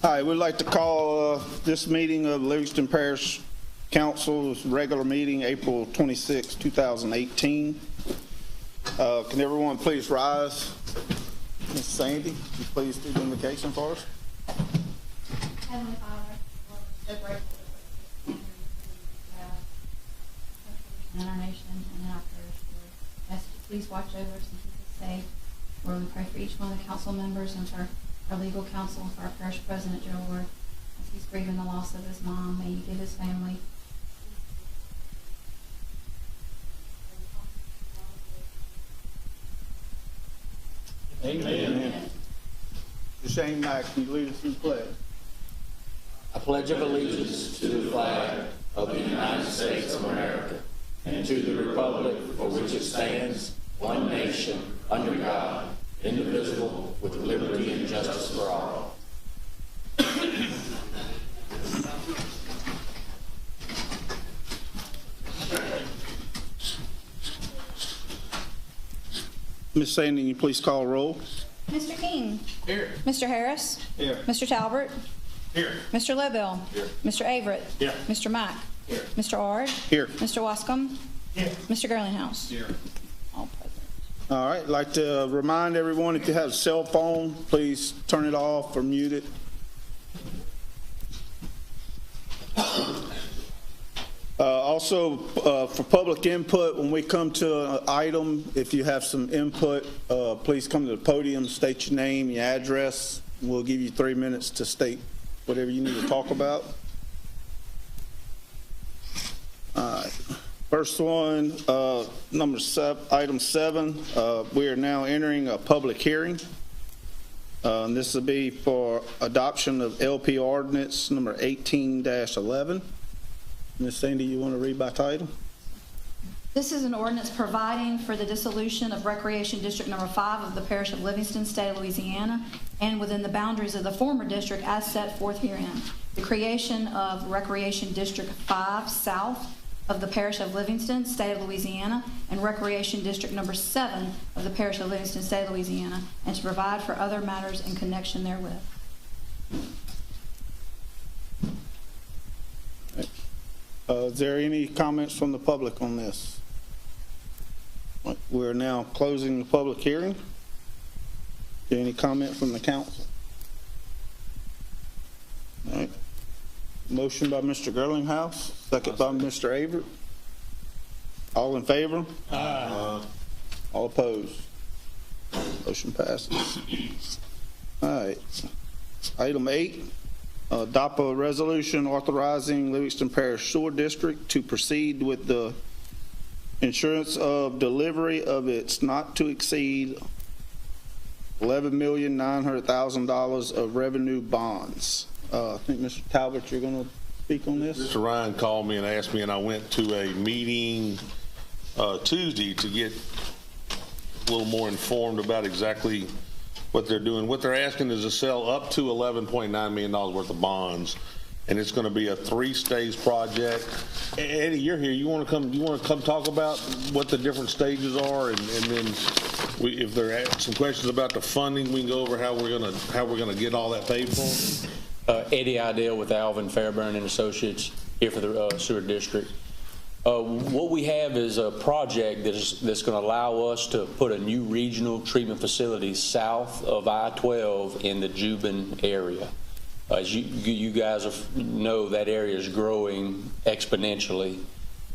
All right, we'd like to call this meeting of Livingston Parish Council's regular meeting, April 26, 2018. Can everyone please rise? Ms. Sandy, would you please do the invocation for us? Heavenly Father, Lord, we're so grateful that we're in our nation and in our parish, Lord. I ask you to please watch over us and keep us safe. Lord, we pray for each one of the council members and for our legal counsel, for our parish president, Joe, Lord. As he's grieving the loss of his mom, may you give his family Amen. Mr. Shane Mack, can you lead us in pledge? I pledge of allegiance to the flag of the United States of America and to the republic for which it stands, one nation, under God, indivisible, with liberty and justice for all. Ms. Sandy, can you please call roll? Mr. King. Here. Mr. Harris. Here. Mr. Talbert. Here. Mr. Lebel. Here. Mr. Averett. Here. Mr. Mack. Here. Mr. Ard. Here. Mr. Wascom. Here. Mr. Girlinghouse. Here. All present. All right, I'd like to remind everyone, if you have a cell phone, please turn it off or mute it. Also, for public input, when we come to an item, if you have some input, please come to the podium, state your name, your address. We'll give you 3 minutes to state whatever you need to talk about. All right. First one, item 7, we are now entering a public hearing. And this will be for adoption of LP ordinance number 18-11. Ms. Sandy, you want to read by title? This is an ordinance providing for the dissolution of Recreation District Number 5 of the Parish of Livingston, State of Louisiana, and within the boundaries of the former district as set forth herein. The creation of Recreation District 5 South of the Parish of Livingston, State of Louisiana, and Recreation District Number 7 of the Parish of Livingston, State of Louisiana, and to provide for other matters in connection therewith. Is there any comments from the public on this? We're now closing the public hearing. Is there any comment from the council? All right. Motion by Mr. Girlinghouse, second by Mr. Averett. All in favor? Aye. All opposed? Motion passes. All right. Item 8. Adopt a resolution authorizing Livingston Parish Sewer District to proceed with the insurance of delivery of its not to exceed $11,900,000 of revenue bonds. I think Mr. Talbot, you're going to speak on this? Mr. Ryan called me and asked me, and I went to a meeting Tuesday to get a little more informed about exactly what they're doing. What they're asking is to sell up to $11.9 million worth of bonds, and it's going to be a 3-stage project. Eddie, you're here. You want to come? You want to come talk about what the different stages are, and then if there are some questions about the funding, we can go over how we're going to get all that paid for. Eddie Idell with Alvin Fairburn and Associates here for the sewer district. What we have is a project that's going to allow us to put a new regional treatment facility south of I-12 in the Juban area. As you guys know, that area is growing exponentially.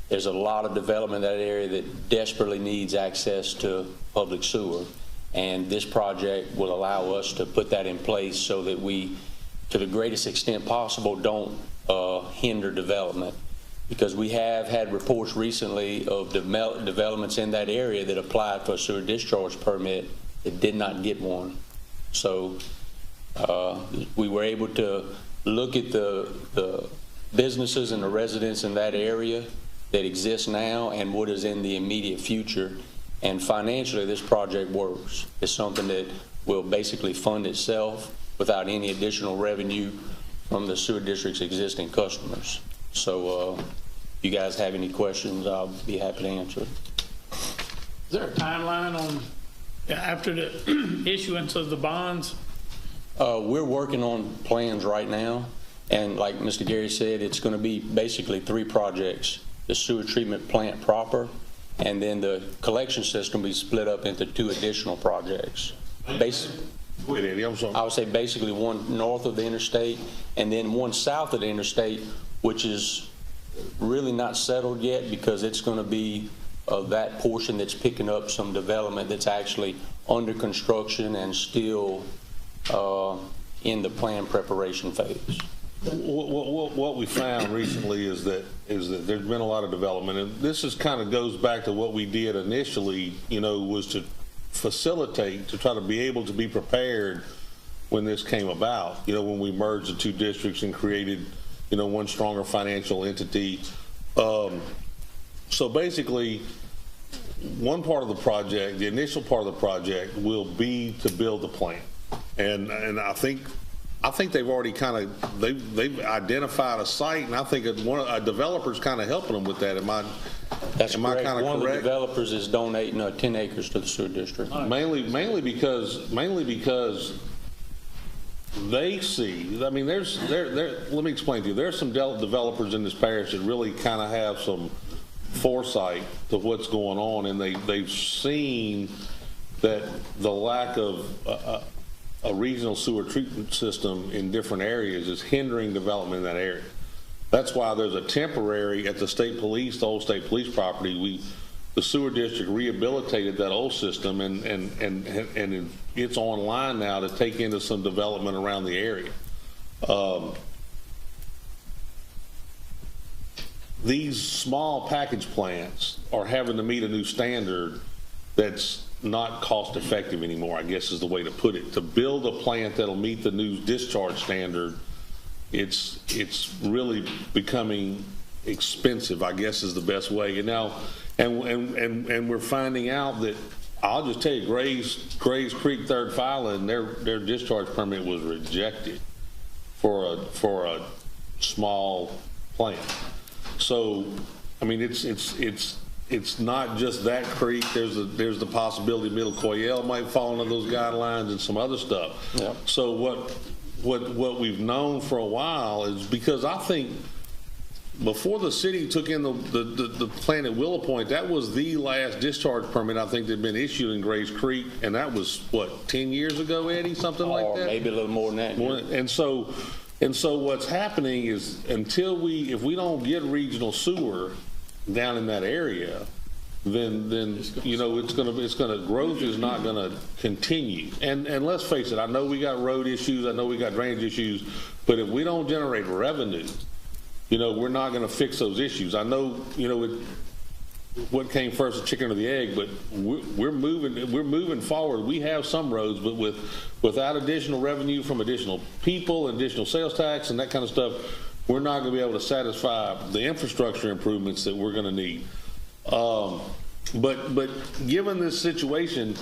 There's a lot of development in that area that desperately needs access to public sewer, and this project will allow us to put that in place so that we, to the greatest extent possible, don't hinder development. Because we have had reports recently of developments in that area that applied for a sewer discharge permit that did not get one. So we were able to look at the businesses and the residents in that area that exist now and what is in the immediate future. And financially, this project works. It's something that will basically fund itself without any additional revenue from the sewer district's existing customers. So if you guys have any questions, I'll be happy to answer. Is there a timeline on after the issuance of the bonds? We're working on plans right now, and like Mr. Gary said, it's going to be basically 3 projects: the sewer treatment plant proper, and then the collection system will be split up into 2 additional projects. Go ahead, Eddie, I'm sorry. I would say basically one north of the interstate and then one south of the interstate, which is really not settled yet because it's going to be that portion that's picking up some development that's actually under construction and still in the plan preparation phase. What we found recently is that there's been a lot of development, and this is kind of goes back to what we did initially, was to facilitate, to try to be able to be prepared when this came about, when we merged the 2 districts and created, one stronger financial entity. So basically, one part of the project, the initial part of the project, will be to build the plant, and I think they've already they've identified a site, and I think a developer's kind of helping them with that. That's am I correct. kind of correct? One of the developers is donating 10 acres to the sewer district. Mainly because they see. I mean, let me explain to you. There's some developers in this parish that really kind of have some foresight to what's going on, and they've seen that the lack of a regional sewer treatment system in different areas is hindering development in that area. That's why there's a temporary, at the state police, the old state police property, the sewer district rehabilitated that old system, and it's online now to take into some development around the area. These small package plants are having to meet a new standard that's not cost effective anymore, I guess is the way to put it. To build a plant that'll meet the new discharge standard, it's really becoming expensive, I guess is the best way. And now, and we're finding out that, I'll just tell you, Grays Creek Third Filing, their discharge permit was rejected for a small plant. So, I mean, it's not just that creek. There's the possibility Middle Coyell might fall into those guidelines and some other stuff. Yep. So what we've known for a while is, because I think before the city took in the plant at Willow Point, that was the last discharge permit I think that had been issued in Grays Creek, and that was what, 10 years ago, Eddie, something like that? Or maybe a little more than that. And so what's happening is, if we don't get regional sewer down in that area, then growth is not gonna continue. And let's face it, I know we got road issues, I know we got drainage issues, but if we don't generate revenue, we're not gonna fix those issues. I know, what came first, the chicken or the egg, but we're moving forward. We have some roads, but without additional revenue from additional people, additional sales tax and that kind of stuff, we're not going to be able to satisfy the infrastructure improvements that we're going to need. But given this situation,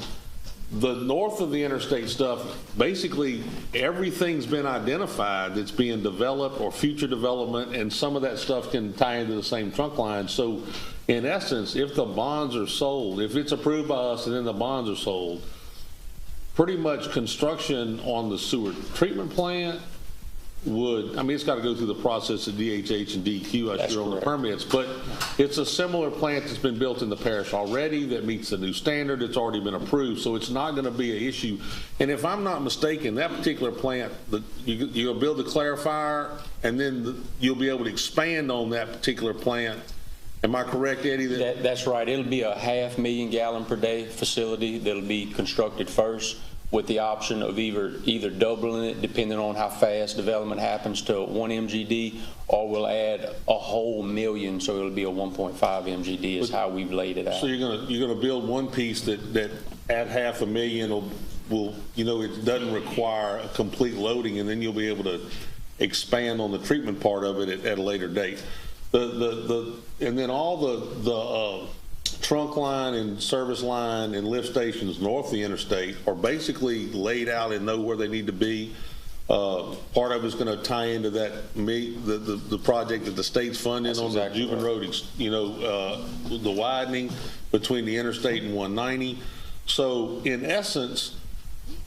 the north of the interstate stuff, basically everything's been identified that's being developed or future development, and some of that stuff can tie into the same trunk line. So in essence, if the bonds are sold, if it's approved by us and then the bonds are sold, pretty much construction on the sewer treatment plant it's got to go through the process of DHH and DQ, I sure, on the permits, but it's a similar plant that's been built in the parish already that meets the new standard. It's already been approved, so it's not going to be an issue. And if I'm not mistaken, that particular plant, you'll build the clarifier, and then you'll be able to expand on that particular plant. Am I correct, Eddie? That's right. It'll be a 500,000 gallon per day facility that'll be constructed first, with the option of either doubling it depending on how fast development happens to 1 MGD, or we'll add a whole million, so it'll be a 1.5 MGD is how we've laid it out. So you're gonna build one piece that at 500,000 will it doesn't require a complete loading, and then you'll be able to expand on the treatment part of it at a later date. And then all the trunk line and service line and lift stations north of the interstate are basically laid out and know where they need to be. Part of it's going to tie into that the project that the state's funding on the Juven Road, the widening between the interstate and 190. So in essence,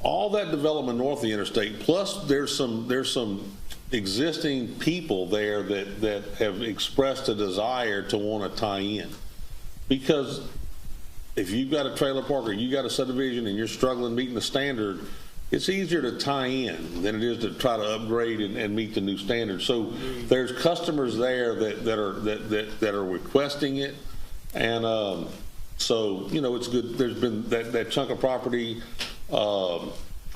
all that development north of the interstate, plus there's some existing people there that have expressed a desire to want to tie in. Because if you've got a trailer park or you got a subdivision and you're struggling meeting the standard, it's easier to tie in than it is to try to upgrade and meet the new standard. So there's customers there that are requesting it, and so it's good. There's been that chunk of property.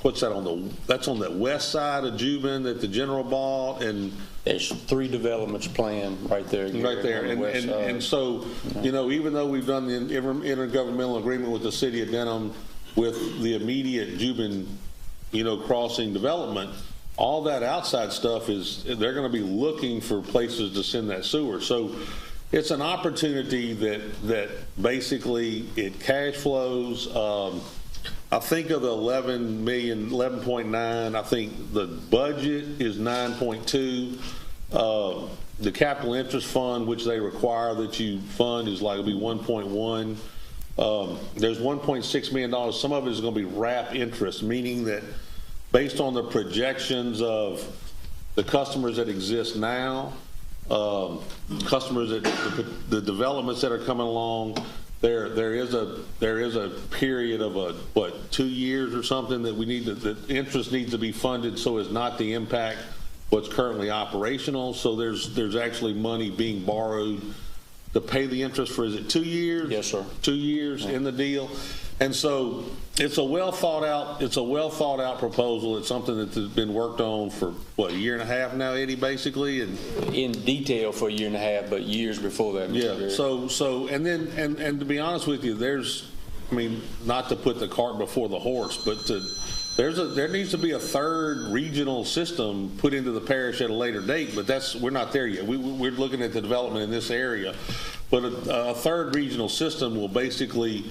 What's that that's on the west side of Juban that the general bought, and There's 3 developments planned right there. right there, on the west side. and so even though we've done the intergovernmental agreement with the city of Denham with the immediate Juban crossing development, all that outside stuff they're going to be looking for places to send that sewer. So it's an opportunity that basically it cash flows. I think of the 11.9, I think the budget is 9.2. The capital interest fund, which they require that you fund, is it'll be 1.1. There's $1.6 million. Some of it is going to be wrap interest, meaning that based on the projections of the customers that exist now, customers that the developments that are coming along, there is a period of 2 years or something that that interest needs to be funded so as not to impact what's currently operational. So there's actually money being borrowed to pay the interest for, is it 2 years? Yes, sir. 2 years in the deal. And so it's a well thought out proposal. It's something that's been worked on for a year and a half now, Eddie, basically, and In detail for a year and a half, but years before that. Mr. yeah. Gary. So and then to be honest with you, not to put the cart before the horse, but there needs to be a third regional system put into the parish at a later date, but we're not there yet. We're looking at the development in this area, but a third regional system will basically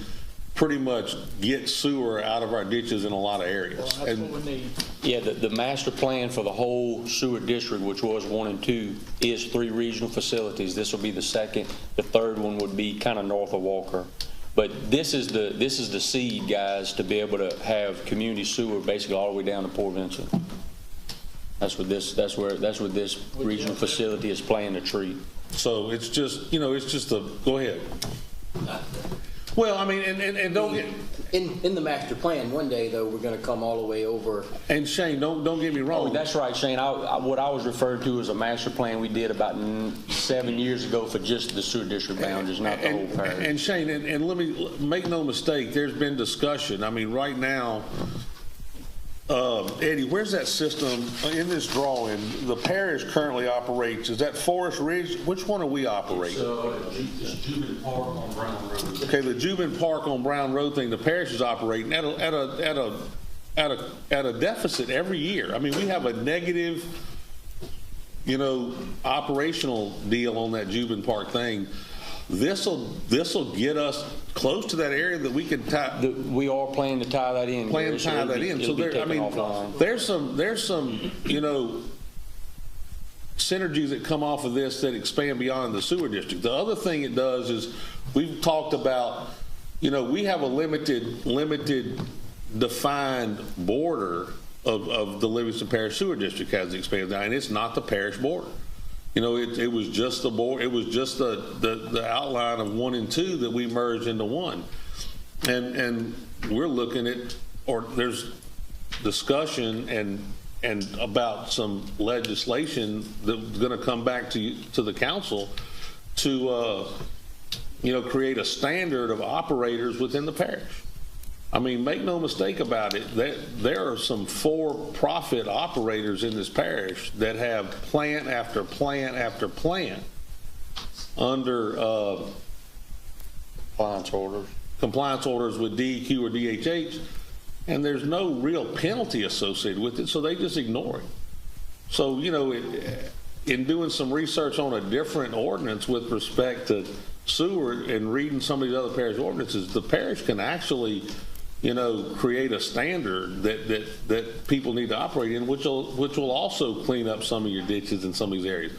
pretty much get sewer out of our ditches in a lot of areas. Well, that's what we need. Yeah, the master plan for the whole sewer district, which was 1 and 2, is 3 regional facilities. This will be the second. The third one would be kind of north of Walker. But this is the seed, guys, to be able to have community sewer basically all the way down to Port Vincent. That's what this regional facility is planning to treat. So it's just go ahead. Well, I mean, and don't get In the master plan, one day though, we're going to come all the way over. and Shane, don't get me wrong. Oh, that's right, Shane. What I was referring to is a master plan we did about 7 years ago for just the sewer district boundaries, not the whole parish. And Shane, and let me make no mistake, there's been discussion. I mean, right now, Eddie, where's that system in this drawing? The parish currently operates, is that Forest Ridge? Which one are we operating? It's Juban Park on Brown Road. Okay, the Juban Park on Brown Road thing, the parish is operating at a deficit every year. I mean, we have a negative, operational deal on that Juban Park thing. This'll get us close to that area that we can tie. We are planning to tie that in. Plan to tie that in. So there's some synergies that come off of this that expand beyond the sewer district. The other thing it does is we've talked about, we have a limited defined border of the Livingston Parish Sewer District as it expands now, and it's not the parish border. It was just the board. It was just the outline of 1 and 2 that we merged into 1, and we're looking at, or there's discussion and about some legislation that's going to come back to the council to create a standard of operators within the parish. I mean, make no mistake about it, there are some for-profit operators in this parish that have plant after plant after plant under compliance orders with DEQ or DHH, and there's no real penalty associated with it, so they just ignore it. So, in doing some research on a different ordinance with respect to sewer and reading some of these other parish ordinances, the parish can actually create a standard that people need to operate in, which will also clean up some of your ditches in some of these areas.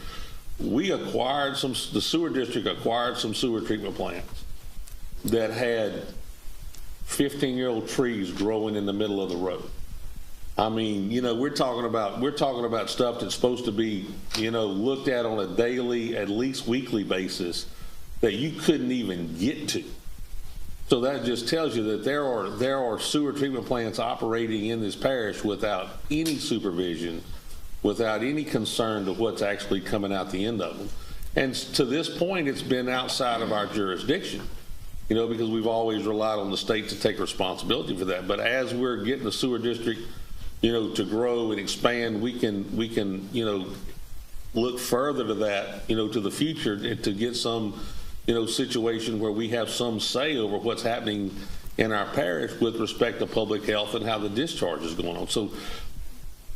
The sewer district acquired some sewer treatment plants that had 15-year-old trees growing in the middle of the road. I mean, you know, we're talking about stuff that's supposed to be, you know, looked at on a daily, at least weekly basis that you couldn't even get to. So that just tells you that there are sewer treatment plants operating in this parish without any supervision, without any concern to what's actually coming out the end of them. And to this point, it's been outside of our jurisdiction, you know, because we've always relied on the state to take responsibility for that. But as we're getting the sewer district, you know, to grow and expand, we can, you know, look further to that, you know, to the future to get some, you know, situation where we have some say over what's happening in our parish with respect to public health and how the discharge is going on. So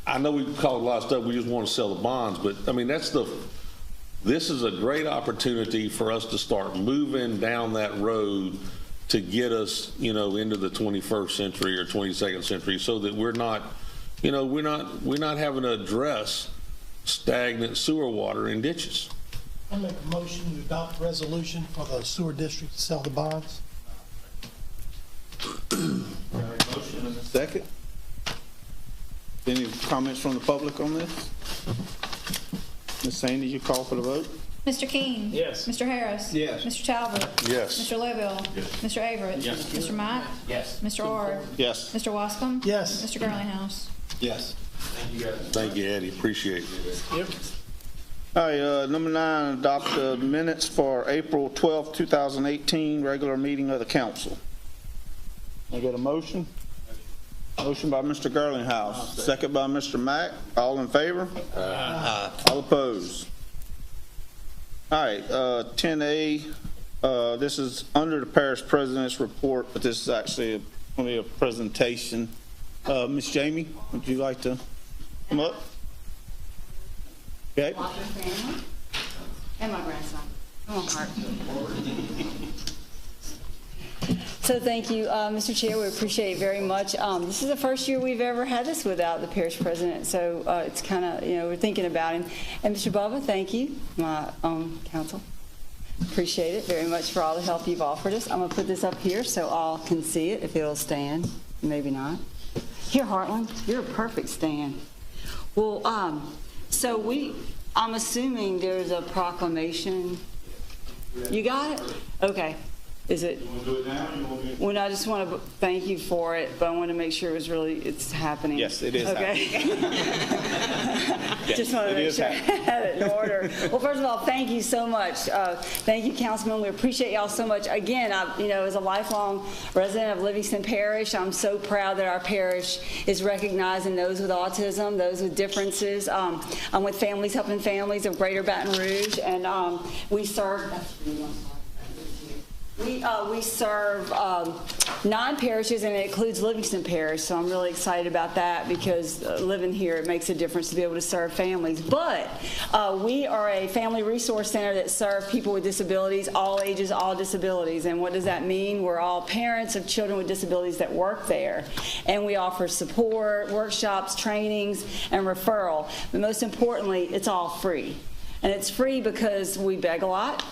I know we've called a lot of stuff, we just want to sell the bonds, but I mean, this is a great opportunity for us to start moving down that road to get us, you know, into the 21st century or 22nd century so that we're not, you know, we're not having to address stagnant sewer water in ditches. I make a motion to adopt a resolution for the sewer district to sell the bonds. Motion and a second. Any comments from the public on this? Ms. Sandy, you call for the vote? Mr. King? Yes. Mr. Harris? Yes. Mr. Talbot? Yes. Mr. Layville? Yes. Mr. Averett? Yes. Mr. Mack? Yes. Mr. Ord? Yes. Mr. Wascom? Yes. Mr. Girlinghouse? Yes. Thank you, Eddie. Appreciate it. Yep. All right, number 9, adopt the minutes for April 12, 2018, regular meeting of the council. I get a motion? Motion by Mr. Girlinghouse, second by Mr. Mack. All in favor? All opposed? All right, 10A, this is under the parish president's report, but this is actually only a presentation. Ms. Jamie, would you like to come up? Okay. Walker family and my grandson. Come on, Hart. So thank you, Mr. Chair. We appreciate it very much. This is the first year we've ever had this without the parish president, so it's kind of, you know, we're thinking about him. And Mr. Bubba, thank you, my council. Appreciate it very much for all the help you've offered us. I'm going to put this up here so all can see it, if it'll stand. Maybe not. Here, Heartland, you're a perfect stand. Well, so I'm assuming there's a proclamation. You got it? Okay. Is it? You want to do it now? Well, I just want to thank you for it, but I want to make sure it's happening. Yes, it is happening. Yes, just want to make sure I had it in order. Well, first of all, thank you so much. Thank you, Councilman. We appreciate y'all so much. Again, you know, as a lifelong resident of Livingston Parish, I'm so proud that our parish is recognizing those with autism, those with differences. I'm with Families Helping Families of Greater Baton Rouge, and we serve. We serve 9 parishes, and it includes Livingston Parish, so I'm really excited about that because living here, it makes a difference to be able to serve families. But we are a family resource center that serves people with disabilities, all ages, all disabilities. And what does that mean? We're all parents of children with disabilities that work there. And we offer support, workshops, trainings, and referral. But most importantly, it's all free. And it's free because we beg a lot.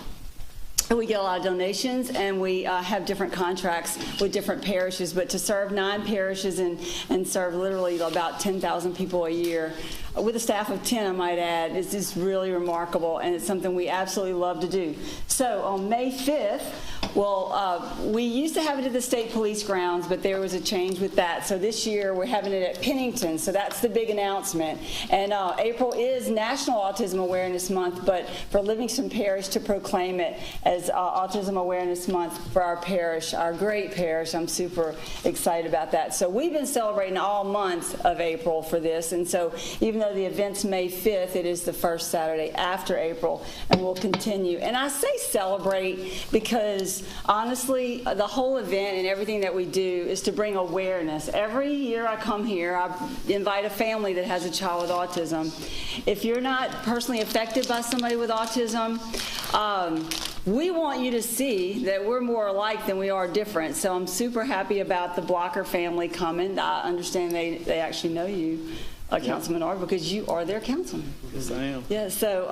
We get a lot of donations, and we have different contracts with different parishes. But to serve 9 parishes and serve literally about 10,000 people a year, with a staff of 10, I might add, is just really remarkable, and it's something we absolutely love to do. So on May 5th, well, we used to have it at the state police grounds, but there was a change with that. So this year we're having it at Pennington. So that's the big announcement. And April is National Autism Awareness Month, but for Livingston Parish to proclaim it as Autism Awareness Month for our parish, our great parish, I'm super excited about that. So we've been celebrating all month of April for this. And so even though the event's May 5th, it is the first Saturday after April, and we'll continue. And I say celebrate because honestly, the whole event and everything that we do is to bring awareness. Every year I come here, I invite a family that has a child with autism. If you're not personally affected by somebody with autism, we want you to see that we're more alike than we are different. So I'm super happy about the Blocker family coming. I understand they actually know you, Councilman Ard, because you are their councilman. Yes, I am. Yeah, so,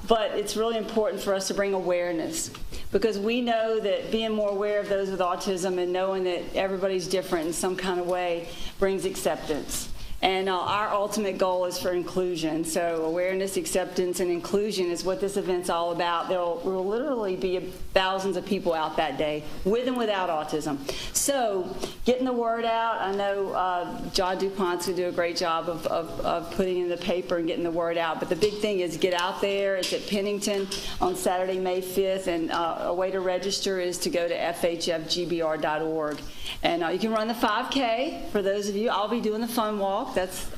but it's really important for us to bring awareness, because we know that being more aware of those with autism and knowing that everybody's different in some kind of way brings acceptance. And our ultimate goal is for inclusion. So awareness, acceptance, and inclusion is what this event's all about. There will literally be thousands of people out that day, with and without autism. So getting the word out, I know John DuPont's going to do a great job of putting in the paper and getting the word out. But the big thing is get out there. It's at Pennington on Saturday, May 5th. And a way to register is to go to fhfgbr.org. And you can run the 5K for those of you. I'll be doing the fun walk.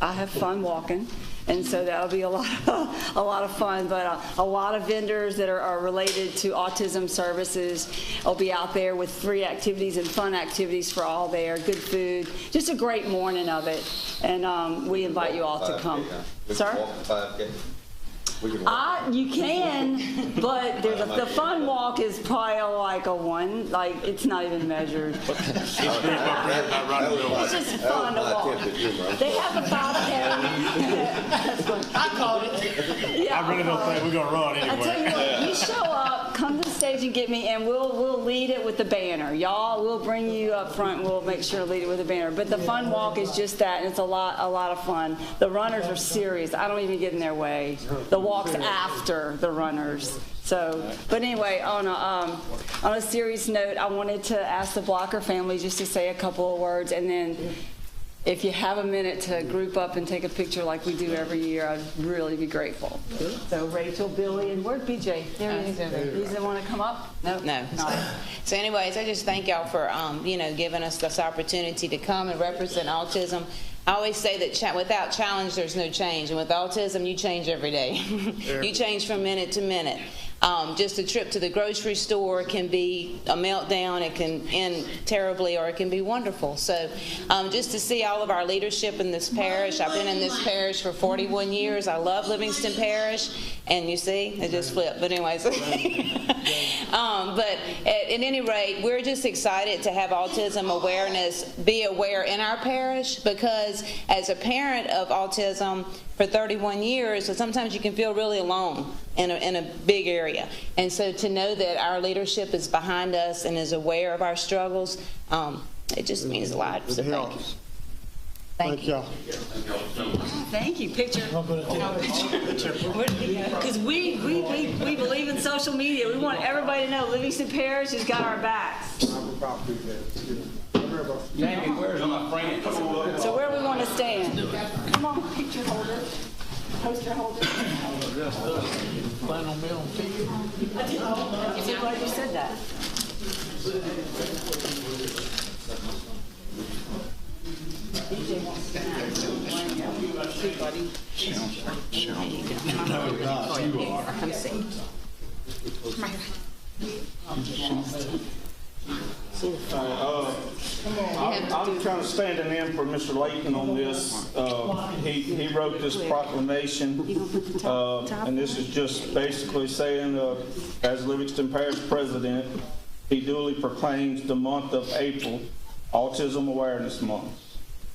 I have fun walking, and so that'll be a lot of fun. But a lot of vendors that are related to autism services will be out there with free activities and fun activities for all there. Good food, just a great morning of it, and we invite you all to come. Sir? You can, but there's the fun walk is probably like a 1, like it's not even measured. It's just fun to walk. They have a 5K. I called it. Yeah, I really don't think we're gonna run anyway. I tell you what, you show up, come to the stage and get me, and we'll lead it with the banner. Y'all, we'll bring you up front. We'll make sure to lead it with a banner. But the fun walk is just that, and it's a lot of fun. The runners are serious. I don't even get in their way. The walk's after the runners. So, but anyway, on a serious note, I wanted to ask the Blocker family just to say a couple of words, and then if you have a minute to group up and take a picture like we do every year, I'd really be grateful. So Rachel, Billy, and where'd BJ? There he is. He's the one to come up? No. So anyways, I just thank y'all for, giving us this opportunity to come and represent autism. I always say that without challenge, there's no change. And with autism, you change every day. You change from minute to minute. Just a trip to the grocery store can be a meltdown. It can end terribly, or it can be wonderful. So just to see all of our leadership in this parish. I've been in this parish for 41 years. I love Livingston Parish. And you see, it just flipped. But anyways. But at any rate, we're just excited to have autism awareness be aware in our parish, because as a parent of autism for 31 years, so sometimes you can feel really alone in a big area. And so to know that our leadership is behind us and is aware of our struggles, it just means a lot. So thank you. Thank you. Picture. Because we believe in social media. We want everybody to know Livingston Parish has got our backs. Jamie, where's my friend? So where do we want to stand? Come on, picture holder, poster holder. Plan on being on TV. I'm so glad you said that. DJ wants to come see. I'm kind of standing in for Mr. Layton on this. He wrote this proclamation, and this is just basically saying, as Livingston Parish President, he duly proclaims the month of April Autism Awareness Month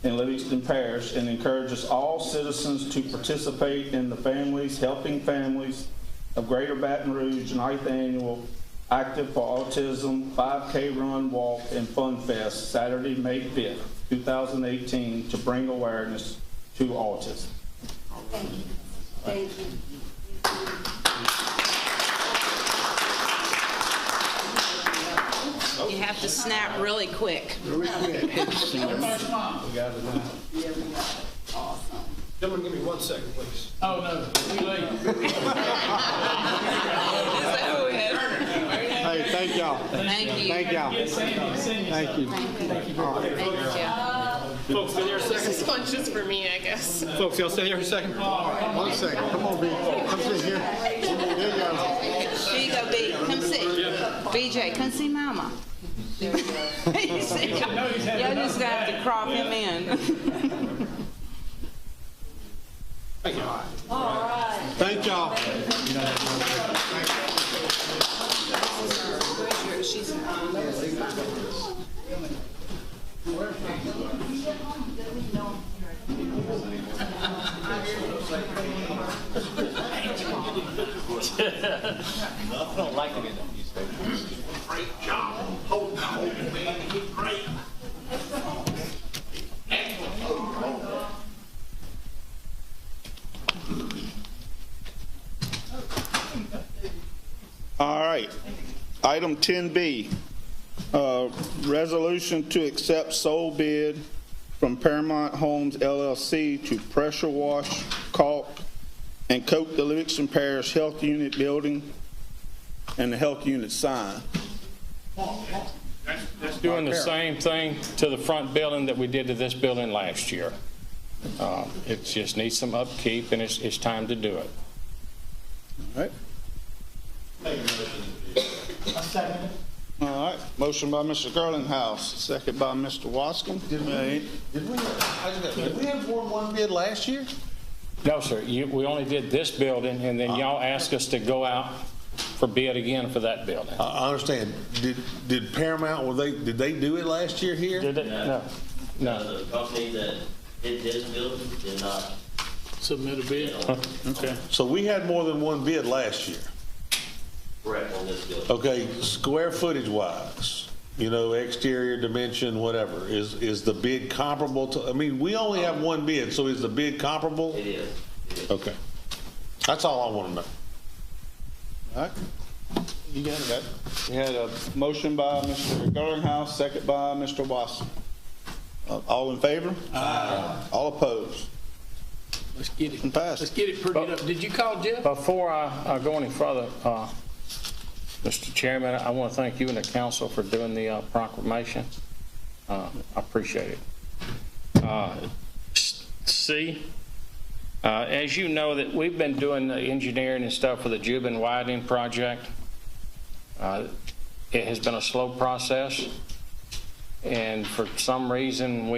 in Livingston Parish, and encourages all citizens to participate in the Helping Families of Greater Baton Rouge 9th Annual Active for Autism 5K Run, Walk, and Fun Fest, Saturday, May 5th, 2018, to bring awareness to autism. Thank you. Thank you. You have to snap really quick. Gentlemen, give me 1 second, please. Oh, no, too late. Hey, thank y'all. Thank you. Thank y'all. Thank you. Thank you. Folks, stay there a second. This one's just for me, I guess. Folks, y'all stay there a second. 1 second. Come on, B. Come sit here. There you go. Here you go, B. Come sit. BJ, come see Mama. Y'all just got to crop him in. Thank you. All right. Thank y'all. I don't like to get them these things. Great job. Hold on, man. You did great. All right. Item 10B, resolution to accept sole bid from Paramount Homes LLC to pressure wash, caulk, and coat the Livingston Parish Health Unit building and the health unit sign. It's doing the same thing to the front building that we did to this building last year. It just needs some upkeep, and it's time to do it. All right. I second it. All right. Motion by Mr. Garlinghouse, second by Mr. Wascom. Did we have more than one bid last year? No, sir, we only did this building, and then y'all asked us to go out for bid again for that building. I understand. Did Paramount, did they do it last year here? Did it? No. The company that did this building did not Submit a bid. Okay. So we had more than one bid last year. correct on this building. Okay, square footage wise, you know, exterior dimension, whatever, is the bid comparable to, I mean, we only have one bid, so is the bid comparable? It is. Okay. That's all I want to know. All right. You got it. We had a motion by Mr. Garlinghouse, second by Mr. Wasson. All in favor? Aye. All opposed? Let's get it. And pass. Let's get it prettied up. Did you call Jeff? Before I go any further, Mr. Chairman, I want to thank you and the council for doing the proclamation. I appreciate it. C, as you know, that we've been doing the engineering and stuff for the Jubin widening project. It has been a slow process, and for some reason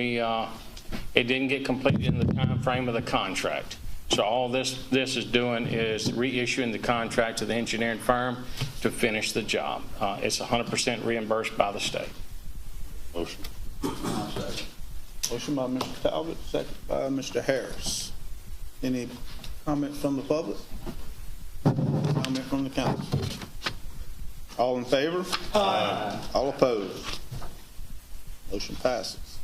it didn't get completed in the time frame of the contract. So all this is doing is reissuing the contract to the engineering firm to finish the job. It's 100% reimbursed by the state. Motion. Motion by Mr. Talbot, second by Mr. Harris. Any comment from the public? Comment from the council? All in favor? Aye. All opposed? Motion passes.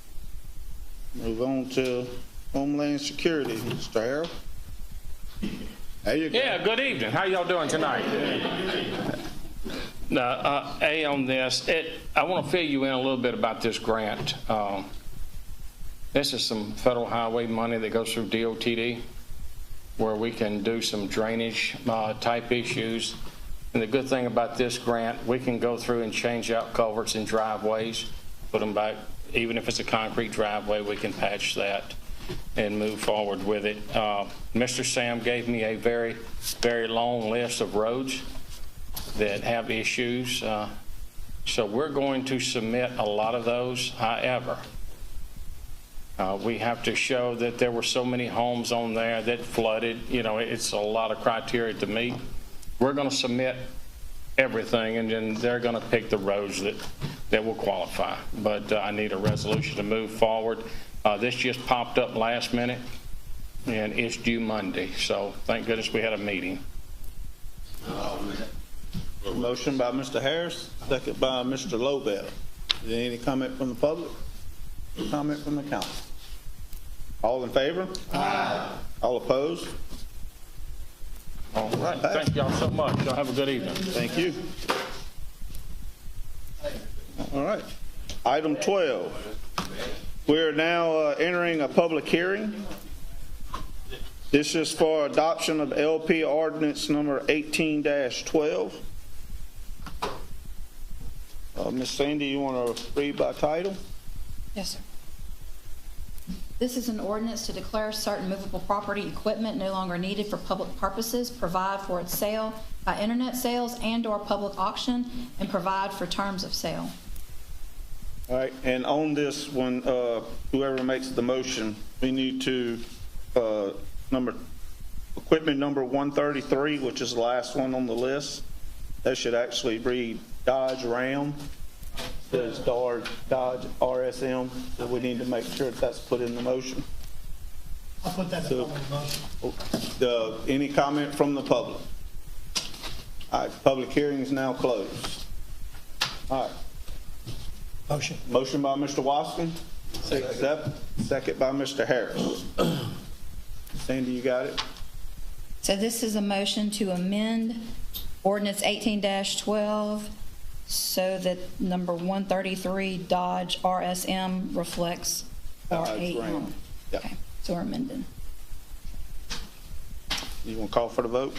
Move on to Homeland Security. Mr. Harrell? There you go. Yeah, good evening. How y'all doing tonight? A on this, I want to fill you in a little bit about this grant. This is some federal highway money that goes through DOTD, where we can do some drainage type issues. And the good thing about this grant, we can go through and change out culverts and driveways, put them back. Even if it's a concrete driveway, we can patch that and move forward with it. Mr. Sam gave me a very, very long list of roads that have issues. So we're going to submit a lot of those. However, we have to show that there were so many homes on there that flooded. You know, it's a lot of criteria to meet. We're going to submit everything, and then they're going to pick the roads that will qualify. But I need a resolution to move forward. This just popped up last minute, and it's due Monday. So thank goodness we had a meeting. Motion by Mr. Harris, second by Mr. Lobel. Is there any comment from the public? Comment from the council? All in favor? Aye. All opposed? All right. Thank y'all so much. Y'all have a good evening. Thank you. All right. Item 12. We are now entering a public hearing. This is for adoption of LP ordinance number 18-12. Ms. Sandy, you want to read by title? Yes, sir. This is an ordinance to declare certain movable property equipment no longer needed for public purposes, provide for its sale by internet sales and/or public auction, and provide for terms of sale. All right, and on this one, whoever makes the motion, we need to, equipment number 133, which is the last one on the list, that should actually read Dodge Ram. Says Dodge RSM, so we need to make sure that's put in the motion. I'll put that in the motion. Any comment from the public? All right, public hearing is now closed. All right. Motion. Motion by Mr. Wascom. Second by Mr. Harris. Sandy, you got it? So this is a motion to amend ordinance 18-12, so that number 133 Dodge RSM reflects RAM. Yep. Okay, so we're amending. You want to call for the vote?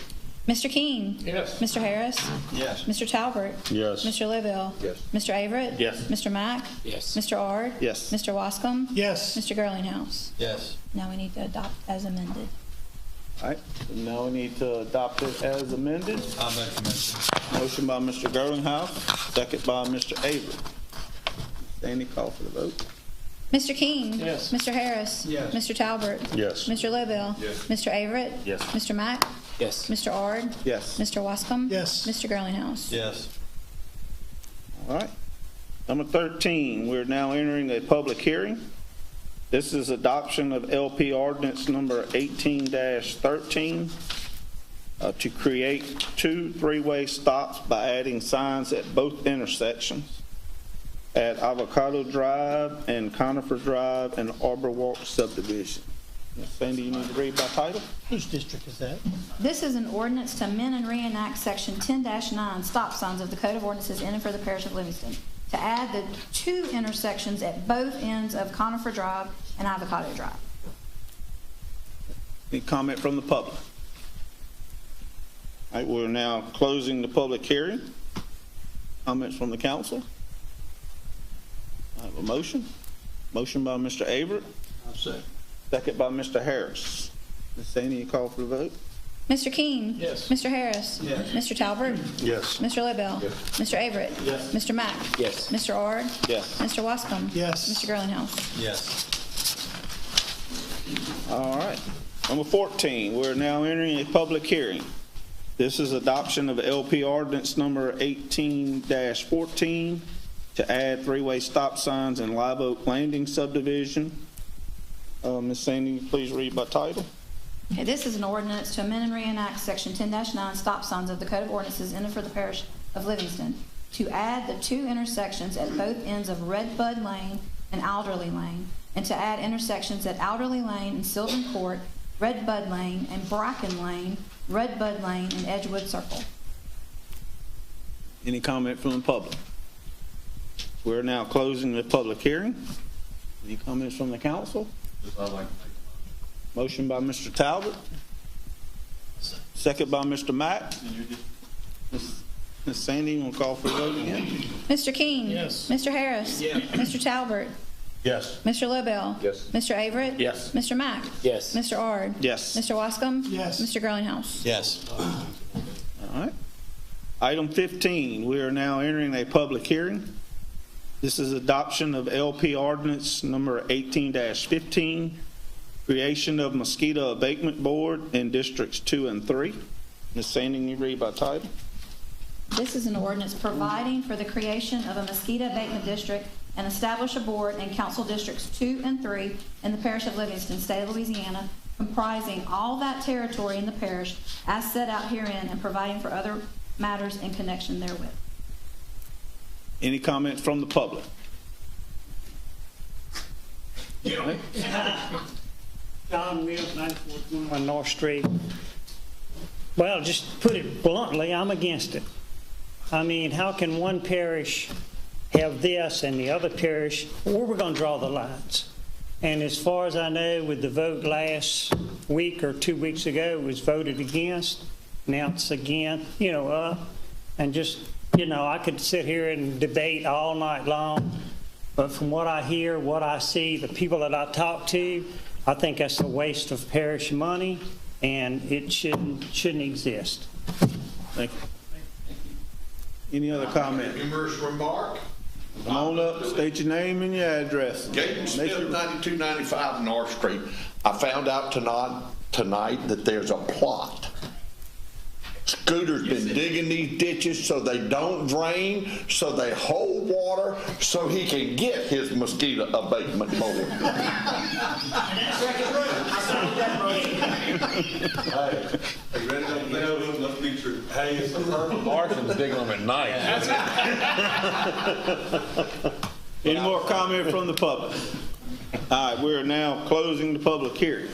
Mr. King? Yes. Mr. Harris? Yes. Mr. Talbert? Yes. Mr. Livell? Yes. Mr. Averett? Yes. Mr. Mack? Yes. Mr. Ard? Yes. Mr. Wascom? Yes. Mr. Girlinghouse? Yes. Now we need to adopt as amended. All right, so now we need to adopt it as amended. I'll make the motion. Motion by Mr. Girlinghouse, second by Mr. Avery. Sandy, call for the vote. Mr. King? Yes. Mr. Harris? Yes. Mr. Talbert? Yes. Mr. Livell? Yes. Mr. Averett? Yes. Mr. Mack? Yes. Mr. Ard? Yes. Mr. Wascom? Yes. Mr. Girlinghouse? Yes. All right. Number 13, we're now entering a public hearing. This is adoption of LP ordinance number 18-13 to create 2 3-way stops by adding signs at both intersections at Avocado Drive and Conifer Drive and Arbor Walk subdivision. Ms. Sandy, you need to read by title? Whose district is that? This is an ordinance to amend and reenact section 10-9 stop signs of the Code of Ordinances in and for the Parish of Livingston, to add the 2 intersections at both ends of Conifer Drive and Avocado Drive. Any comment from the public? All right, we're now closing the public hearing. Comments from the council? I have a motion. Motion by Mr. Averett, I'll say. second by Mr. Harris. Ms. Sandy, you call for the vote? Mr. King? Yes. Mr. Harris? Yes. Mr. Talbert? Yes. Mr. Livell? Yes. Mr. Averett? Yes. Mr. Mack? Yes. Mr. Ard? Yes. Mr. Wascom? Yes. Mr. Girlinghouse? Yes. All right. Number 14, we're now entering a public hearing. This is adoption of LP ordinance number 18-14 to add 3-way stop signs in Live Oak Landing subdivision. Ms. Sandy, please read by title. Okay, this is an ordinance to amend and reenact section 10-9 stop signs of the Code of Ordinances in and for the Parish of Livingston, to add the 2 intersections at both ends of Red Bud Lane and Alderley Lane, and to add intersections at Alderley Lane and Sylvan Court, Red Bud Lane and Bracken Lane, Red Bud Lane and Edgewood Circle. Any comment from the public? We're now closing the public hearing. Any comments from the council? I'd like to Motion by Mr. Talbot, second by Mr. Mack. Ms. Sandy, you want to call for the vote again? Mr. King? Yes. Mr. Harris? Yes. Mr. Talbert? Yes. Mr. Livell? Yes. Mr. Averett? Yes. Mr. Mack? Yes. Mr. Ard? Yes. Mr. Wascom? Yes. Mr. Girlinghouse? Yes. All right. Item 15, we are now entering a public hearing. This is adoption of LP ordinance number 18-15, creation of mosquito abatement board in districts 2 and 3. Ms. Sandy, you read by title. This is an ordinance providing for the creation of a mosquito abatement district and establish a board in council districts 2 and 3 in the parish of Livingston, state of Louisiana, comprising all that territory in the parish as set out herein and providing for other matters in connection therewith. Any comments from the public? John Mills, 9421 North Street. Well, just put it bluntly, I'm against it. I mean, how can one parish have this and the other parish, where we're going to draw the lines? And as far as I know, with the vote last week or 2 weeks ago, it was voted against. Now it's again, and just, I could sit here and debate all night long. But from what I hear, what I see, the people that I talk to, I think that's a waste of parish money, and it shouldn't exist. Thank you. Any other comment? Numerous remark. Come on up, state your name and your address. Gaten Smith, 9295 North Street. I found out tonight that there's a plot. Scooter's been digging these ditches so they don't drain, so they hold water, so he can get his mosquito abatement board. Hey, it's the Herman Martians digging them at night. Any more comment from the public? All right, we're now closing the public hearing.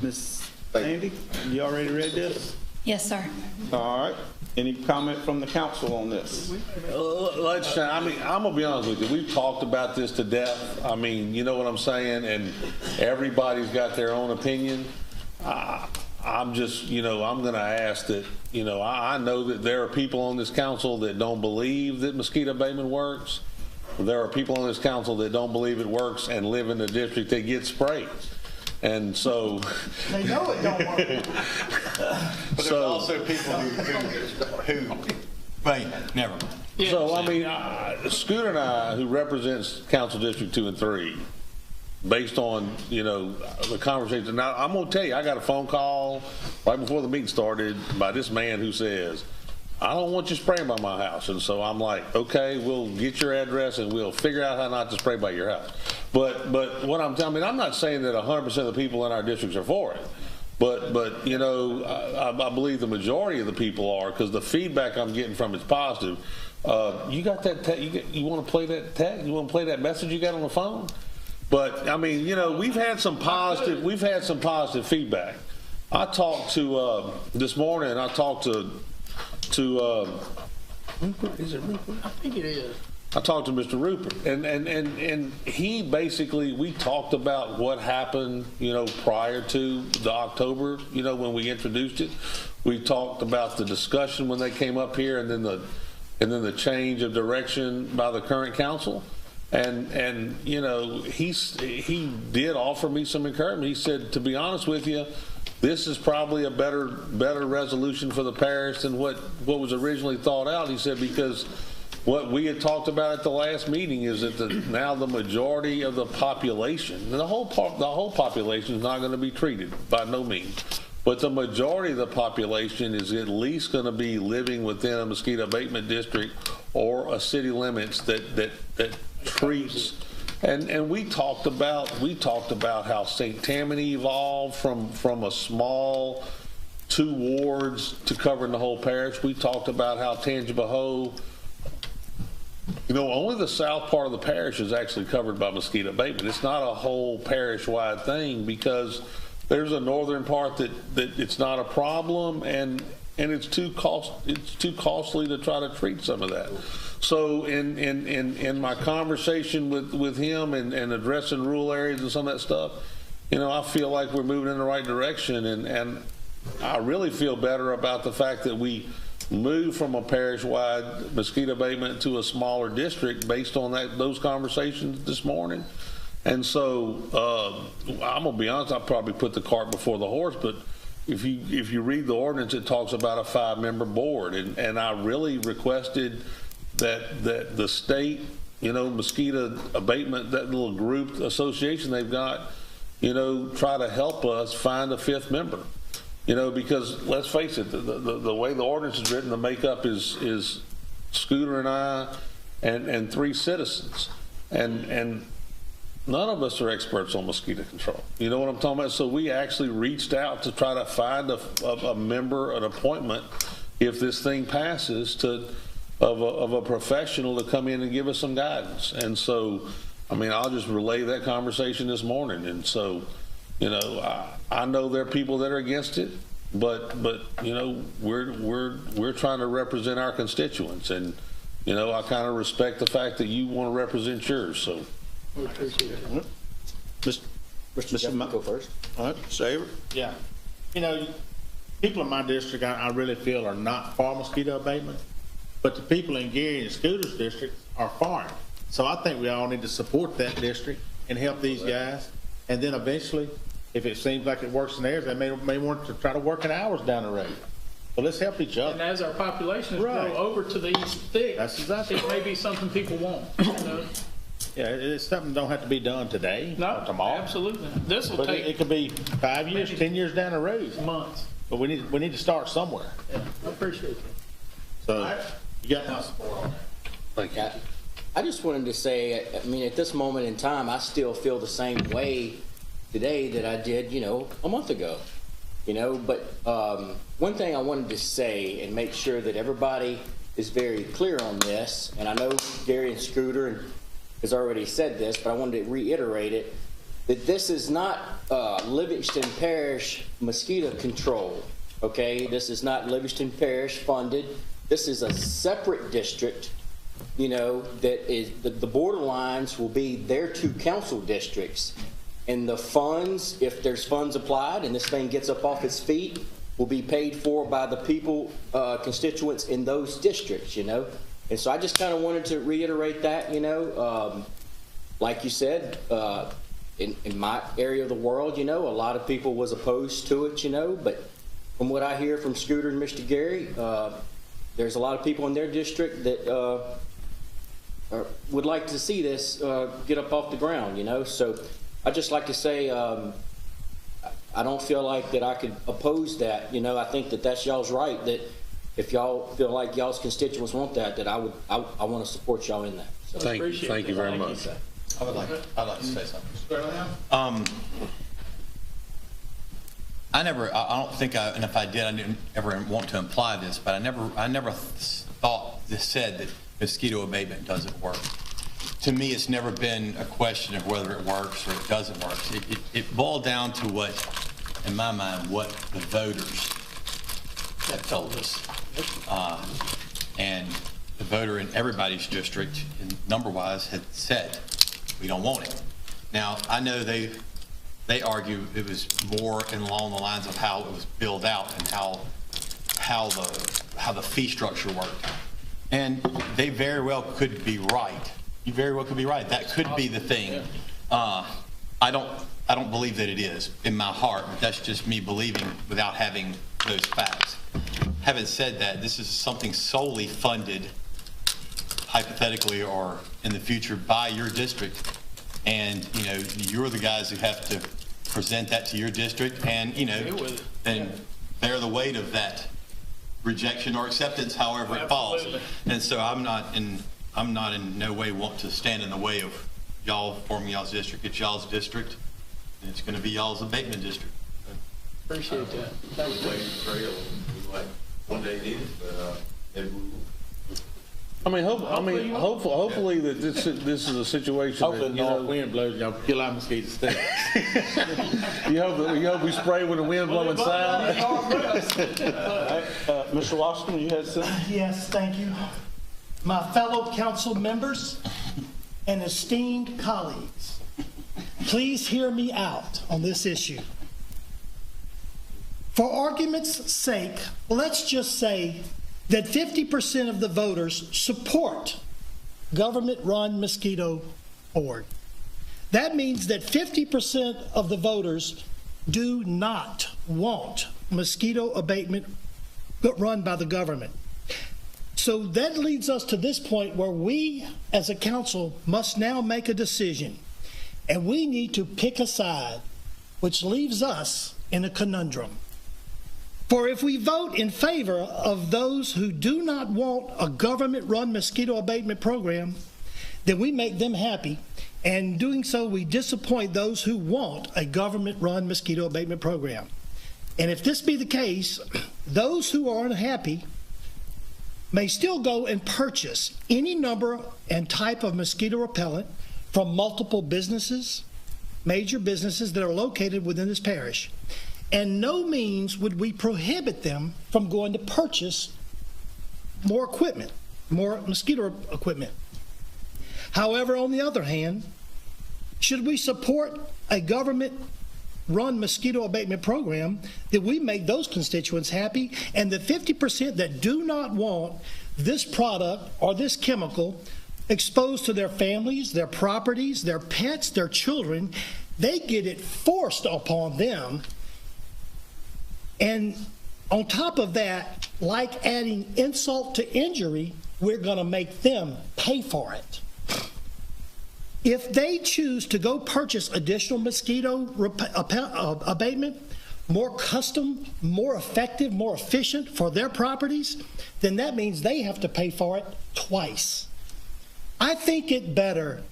Ms. Sandy, you already read this? Yes, sir. All right. Any comment from the council on this? I mean, I'm gonna be honest with you. We've talked about this to death. I mean, you know what I'm saying? And everybody's got their own opinion. I'm just, I'm gonna ask that, I know that there are people on this council that don't believe that mosquito abatement works. There are people on this council that don't believe it works and live in the district that gets sprayed. And so They know it don't work. But there's also people who never mind. So, I mean, Scooter and I, who represents Council District 2 and 3, based on, the conversation. Now, I'm going to tell you, I got a phone call right before the meeting started by this man who says, I don't want you spraying by my house. And so I'm like, okay, we'll get your address and we'll figure out how not to spray by your house. But what I'm telling you, I'm not saying that 100% of the people in our districts are for it. But I believe the majority of the people are, because the feedback I'm getting from it's positive. You got that? You want to play that text? You want to play that message you got on the phone? But I mean, we've had some positive feedback. I talked to this morning. I talked to Rupert. Is it Rupert? I think it is. I talked to Mr. Rupert, and he basically, we talked about what happened, prior to the October, when we introduced it. We talked about the discussion when they came up here, and then the change of direction by the current council. And he did offer me some encouragement. He said, to be honest with you, this is probably a better resolution for the parish than what was originally thought out. He said, because what we had talked about at the last meeting is that now the majority of the population, and the whole population is not going to be treated by no means, but the majority of the population is at least going to be living within a mosquito abatement district or a city limits that treats. And we talked about how St. Tammany evolved from a small 2 wards to covering the whole parish. We talked about how Tangipahoa, only the south part of the parish is actually covered by mosquito abatement. It's not a whole parish-wide thing, because there's a northern part that it's not a problem, and it's too costly to try to treat some of that. So in my conversation with him and addressing rural areas and some of that stuff, I feel like we're moving in the right direction, and I really feel better about the fact that we moved from a parish-wide mosquito abatement to a smaller district based on those conversations this morning. And so I'm gonna be honest, I'll probably put the cart before the horse, but if you read the ordinance, it talks about a 5-member board, and I really requested that the state, mosquito abatement, that little group association they've got, try to help us find a 5th member. Because let's face it, the way the ordinance is written, the makeup is Scooter and I and 3 citizens, and none of us are experts on mosquito control. You know what I'm talking about? So we actually reached out to try to find a member, an appointment, if this thing passes, of a professional to come in and give us some guidance. And so, I mean, I'll just relay that conversation this morning. And so, I know there are people that are against it, but we're trying to represent our constituents, and I kind of respect the fact that you want to represent yours. So, We appreciate it. Mr. Jeff, go first. All right, Saver. Yeah. People in my district, I really feel are not for mosquito abatement, but the people in Gary and Scooter's district are for it. So I think we all need to support that district and help these guys. And then eventually, if it seems like it works in theirs, they may want to try to work in ours down the road. But let's help each other. And as our populations grow over to the east thick, That's exactly it may be something people want. Yeah, it's something that don't have to be done today or tomorrow. Absolutely. This will But take it could be 5 years, 10 years down the road. months. But we need to start somewhere. Yeah, I appreciate that. So you got my support on that. Thank you. I just wanted to say, I mean, at this moment in time, I still feel the same way today that I did, a month ago. But one thing I wanted to say and make sure that everybody is very clear on this, and I know Gary and Scooter has already said this, but I wanted to reiterate it, that this is not Livingston Parish mosquito control, okay? This is not Livingston Parish funded. This is a separate district, you know, that is, the borderlines will be their 2 council districts. And the funds, if there's funds applied and this thing gets up off its feet, will be paid for by the people, constituents in those districts, you know? And so I just kind of wanted to reiterate that, you know, like you said, in my area of the world, you know, a lot of people was opposed to it, you know, but from what I hear from Scooter and Mr. Gary, there's a lot of people in their district that would like to see this get up off the ground, you know. So I'd just like to say I don't feel like that I could oppose that, you know. I think that that's y'all's right, that if y'all feel like y'all's constituents want that, that I want to support y'all in that. So Thank you very much. I'd like to say something. I don't think and if I did, I didn't ever want to imply this, but I never thought this said that mosquito abatement doesn't work. To me, it's never been a question of whether it works or it doesn't work. It boiled down to what, in my mind, what the voters have told us. And the voter in everybody's district, number-wise, had said, we don't want it. Now, I know they argue it was more along the lines of how it was billed out and how the fee structure worked. And they very well could be right. You very well could be right. That could be the thing. I don't believe that it is in my heart, but that's just me believing without having those facts. Having said that, this is something solely funded, hypothetically or in the future, by your district. And, you know, you're the guys who have to present that to your district and, you know, and bear the weight of that rejection or acceptance, however it falls. And so I'm not in no way want to stand in the way of y'all forming y'all's district. It's y'all's district, and it's going to be y'all's abatement district. Appreciate that. Thank you. One day need it, but maybe we will. Hopefully that this is a situation Hopefully that, the north wind blows, y'all kill our mosquitoes stay. you hope we spray when the wind blowing south. Mr. Washington, you had something? Yes, thank you. My fellow council members and esteemed colleagues, please hear me out on this issue. For argument's sake, let's just say that 50% of the voters support government-run mosquito board. That means that 50% of the voters do not want mosquito abatement run by the government. So that leads us to this point where we as a council must now make a decision, and we need to pick a side, which leaves us in a conundrum. For if we vote in favor of those who do not want a government-run mosquito abatement program, then we make them happy, and in doing so, we disappoint those who want a government-run mosquito abatement program. And if this be the case, those who are unhappy may still go and purchase any number and type of mosquito repellent from multiple businesses, major businesses that are located within this parish. And no means would we prohibit them from going to purchase more equipment, more mosquito equipment. However, on the other hand, should we support a government-run mosquito abatement program, that we make those constituents happy, and the 50% that do not want this product or this chemical exposed to their families, their properties, their pets, their children, they get it forced upon them. And on top of that, like adding insult to injury, we're going to make them pay for it. If they choose to go purchase additional mosquito abatement, more custom, more effective, more efficient for their properties, then that means they have to pay for it twice. I think it better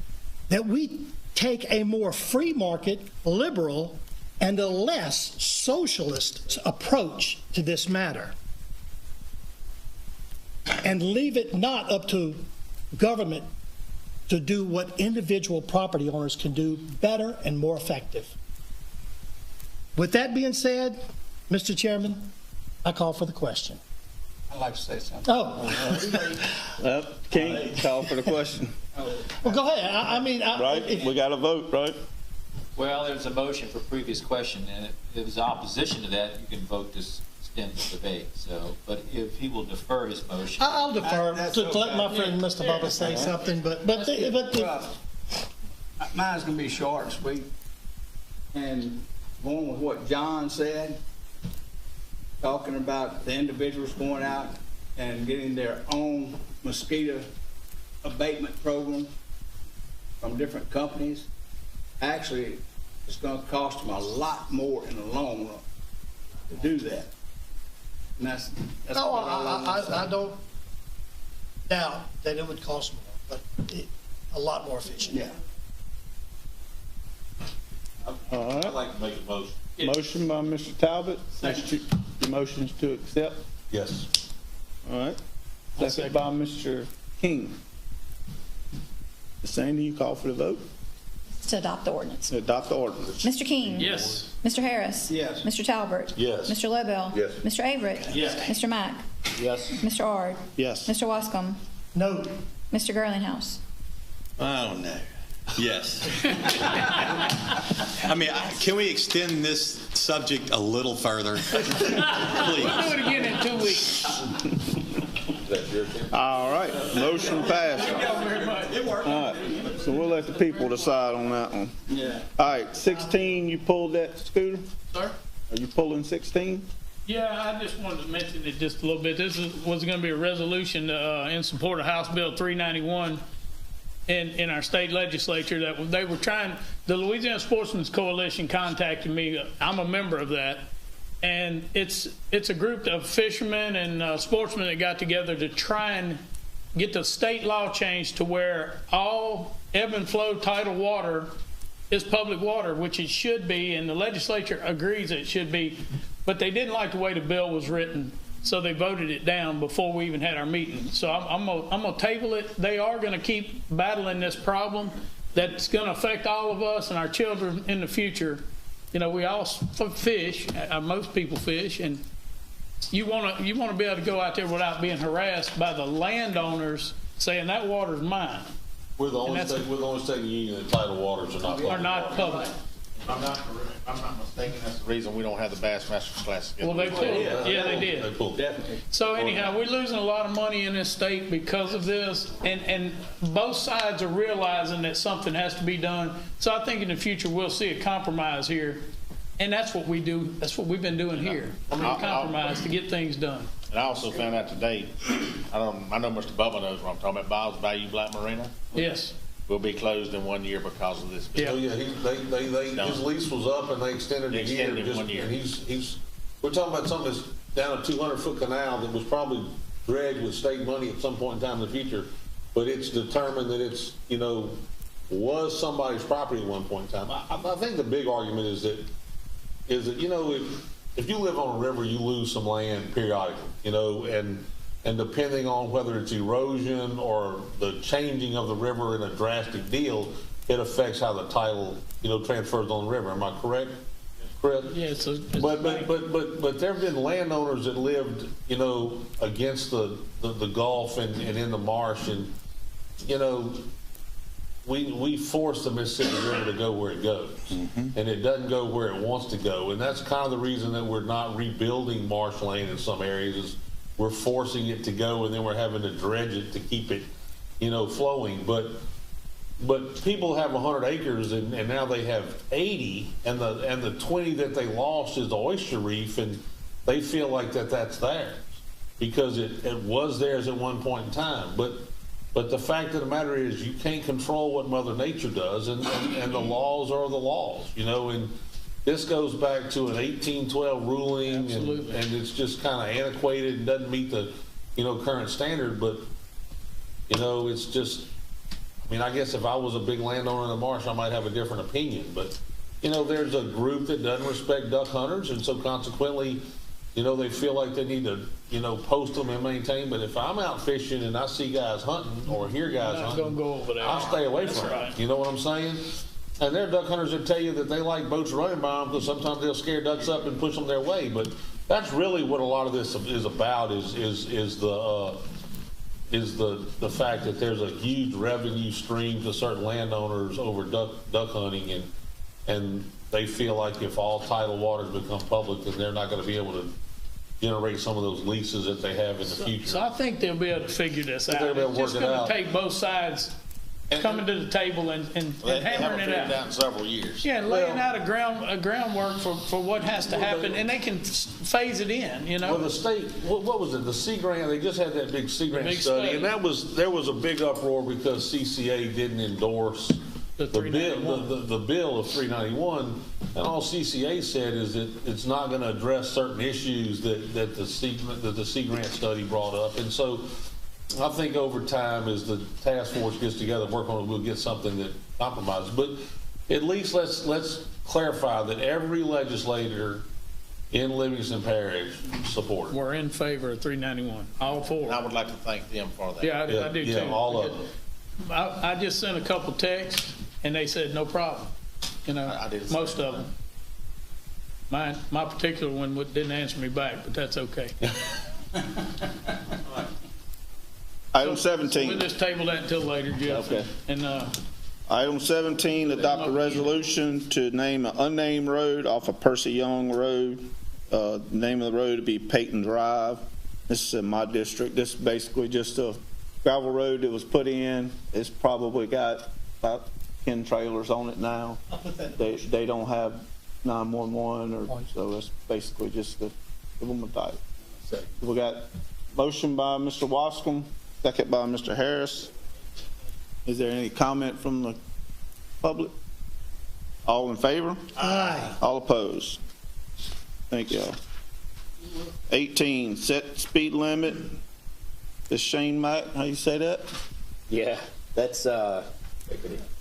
that we take a more free market, liberal, and a less socialist approach to this matter, and leave it not up to government to do what individual property owners can do better and more effective. With that being said, Mr. Chairman, I call for the question. I'd like to say something. Oh, King, call for the question. well, go ahead. I mean, Right, we got a vote, right? Well, there was a motion for previous question, and if there was opposition to that, you can vote to extend the debate. So, but if he will defer his motion. I'll defer to let my friend Mr. Bubba say something, but Mine's gonna be short and sweet. And going with what John said, talking about the individuals going out and getting their own mosquito abatement program from different companies. Actually, it's going to cost them a lot more in the long run to do that. And that's no, what I don't doubt that it would cost more, but a lot more efficient. Yeah. All right. I'd like to make a motion. Motion by Mr. Talbot. The motion's to accept. Yes. All right. Second by Mr. King. Sandy, you call for the vote? To adopt the ordinance. To adopt the ordinance. Mr. King? Yes. Mr. Harris? Yes. Mr. Talbert? Yes. Mr. Lebel? Yes. Mr. Averett? Yes. Mr. Mack? Yes. Mr. Ard? Yes. Mr. Wascom? No. Mr. Girlinghouse? I don't know. Yes. I mean, can we extend this subject a little further? Please. We'll do it again in 2 weeks. All right. Motion passed. Thank y'all very much. It worked. All right. So we'll let the people decide on that one. Yeah. All right. 16, you pulled that scooter? Sir? Are you pulling 16? Yeah, I just wanted to mention it just a little bit. This was going to be a resolution in support of House Bill 391 in our state legislature that they were trying. The Louisiana Sportsmen's Coalition contacted me. I'm a member of that. And it's a group of fishermen and sportsmen that got together to try and get the state law changed to where all ebb and flow tidal water is public water, which it should be, and the legislature agrees it should be, but they didn't like the way the bill was written, so they voted it down before we even had our meeting. So I'm gonna table it. They are gonna keep battling this problem that's gonna affect all of us and our children in the future. You know, we all fish, most people fish, and you want to be able to go out there without being harassed by the landowners saying that water's mine. We're the only state in the union that tidal waters are not public. If I'm not mistaken, that's the reason we don't have the Bassmasters Classic. Well, they pulled it. Yeah, they did. They pulled it. Definitely. So anyhow, we're losing a lot of money in this state because of this, and both sides are realizing that something has to be done. So I think in the future we'll see a compromise here, and that's what we do. That's what we've been doing here. We compromise to get things done. And I also found out today, I know Mr. Bubba knows what I'm talking about, Bob's Bayou Black Marina. Yes. Will be closed in 1 year because of this. Yeah. Oh, yeah, his lease was up and they extended it again. Extended it 1 year. And we're talking about something that's down a 200-foot canal that was probably dragged with state money at some point in time in the future, but it's determined that it's, was somebody's property at one point in time. I think the big argument is that, if you live on a river, you lose some land periodically, and depending on whether it's erosion or the changing of the river in a drastic deal, it affects how the title, transfers on the river. Am I correct, Chris? Yeah, but there have been landowners that lived, against the Gulf and in the marsh, and we force the Mississippi River to go where it goes, and it doesn't go where it wants to go, and that's kind of the reason that we're not rebuilding marshland in some areas. Is we're forcing it to go, and then we're having to dredge it to keep it, flowing. But people have 100 acres, and now they have 80, and the 20 that they lost is the oyster reef, and they feel like that's theirs because it was theirs at one point in time. But the fact of the matter is, you can't control what Mother Nature does, and the laws are the laws, and this goes back to an 1812 ruling, and it's just kind of antiquated and doesn't meet the, current standard. But, it's just, I guess if I was a big landowner in the marsh, I might have a different opinion. But, there's a group that doesn't respect duck hunters, and so consequently, they feel like they need to, post them and maintain. But if I'm out fishing and I see guys hunting or hear guys hunting, go over there. I'll stay away from it. You know what I'm saying? And there are duck hunters that tell you that they like boats running by them because sometimes they'll scare ducks up and push them their way. But That's really what a lot of this is about, is the fact that there's a huge revenue stream to certain landowners over duck hunting, and they feel like if all tidal waters become public, then they're not going to be able to generate some of those leases that they have in the future. So I think they'll be able to figure this out. They'll be able to It's just work it going out. to take both sides coming to the table and hammering it out. in several years. Yeah, and laying out a groundwork for what has to happen, and they can phase it in, you know? Well, the state, what was it, the Sea Grant, they just had that big Sea Grant big study, study. and there was a big uproar because CCA didn't endorse the bill of 391, and all CCA said is that it's not going to address certain issues that the Sea Grant study brought up. And so I think over time, as the task force gets together, work on it, we'll get something that compromises. But at least let's clarify that every legislator in Livingston Parish supported. We're in favor of 391, all four. And I would like to thank them for that. Yeah, I do too. Yeah, all of them. I just sent a couple texts, and they said, no problem. You know, I did most of them. My particular one didn't answer me back, but that's okay. Item We'll 17. just table that until later, Jeff. Okay. And, Item 17, adopt a resolution to name an unnamed road off of Percy Young Road. Name of the road to be Peyton Drive. This is in my district. This is basically just a gravel road that was put in. It's probably got about 10 trailers on it now. They don't have 911, or so it's basically just to give them a title. We got motion by Mr. Wascom, second by Mr. Harris. Is there any comment from the public? All in favor? Aye. All opposed? Thank y'all. 18, set speed limit. This Shane Mack, how you say that? Yeah, that's going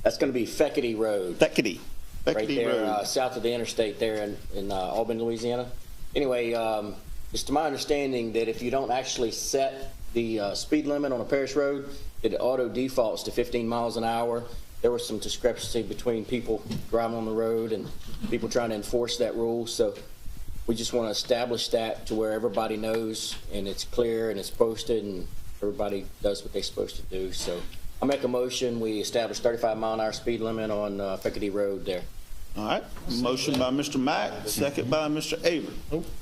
to be Feckety Road. Feckety. Right Feckety there, Road. south of the interstate there in Albany, Louisiana. Anyway, it's to my understanding that if you don't actually set the speed limit on a parish road, it auto defaults to 15 miles an hour. There was some discrepancy between people driving on the road and people trying to enforce that rule. So we just want to establish that to where everybody knows and it's clear and it's posted and everybody does what they're supposed to do. So I make a motion, we establish 35-mile-an-hour speed limit on Feckety Road there. All right, motion by Mr. Mack, second by Mr. Avery.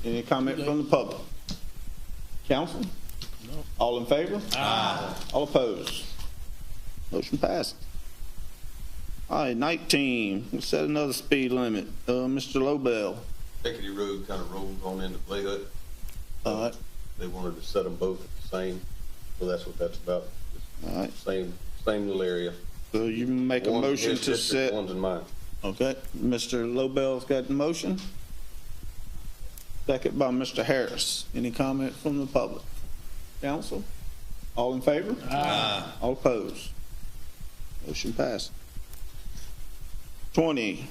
Any comment from the public? Council? All in favor? Aye. All opposed? Motion passed. All right, 19, we'll set another speed limit. Mr. Lobel. Feckety Road kind of rolls on into Playhut. All right. They wanted to set them both at the same, so that's what that's about. All right. Same little area. So you make a motion to set. One's in mine. Okay, Mr. Lobel's got the motion. Second by Mr. Harris. Any comment from the public? Council? All in favor? Aye. All opposed? Motion passed. 20,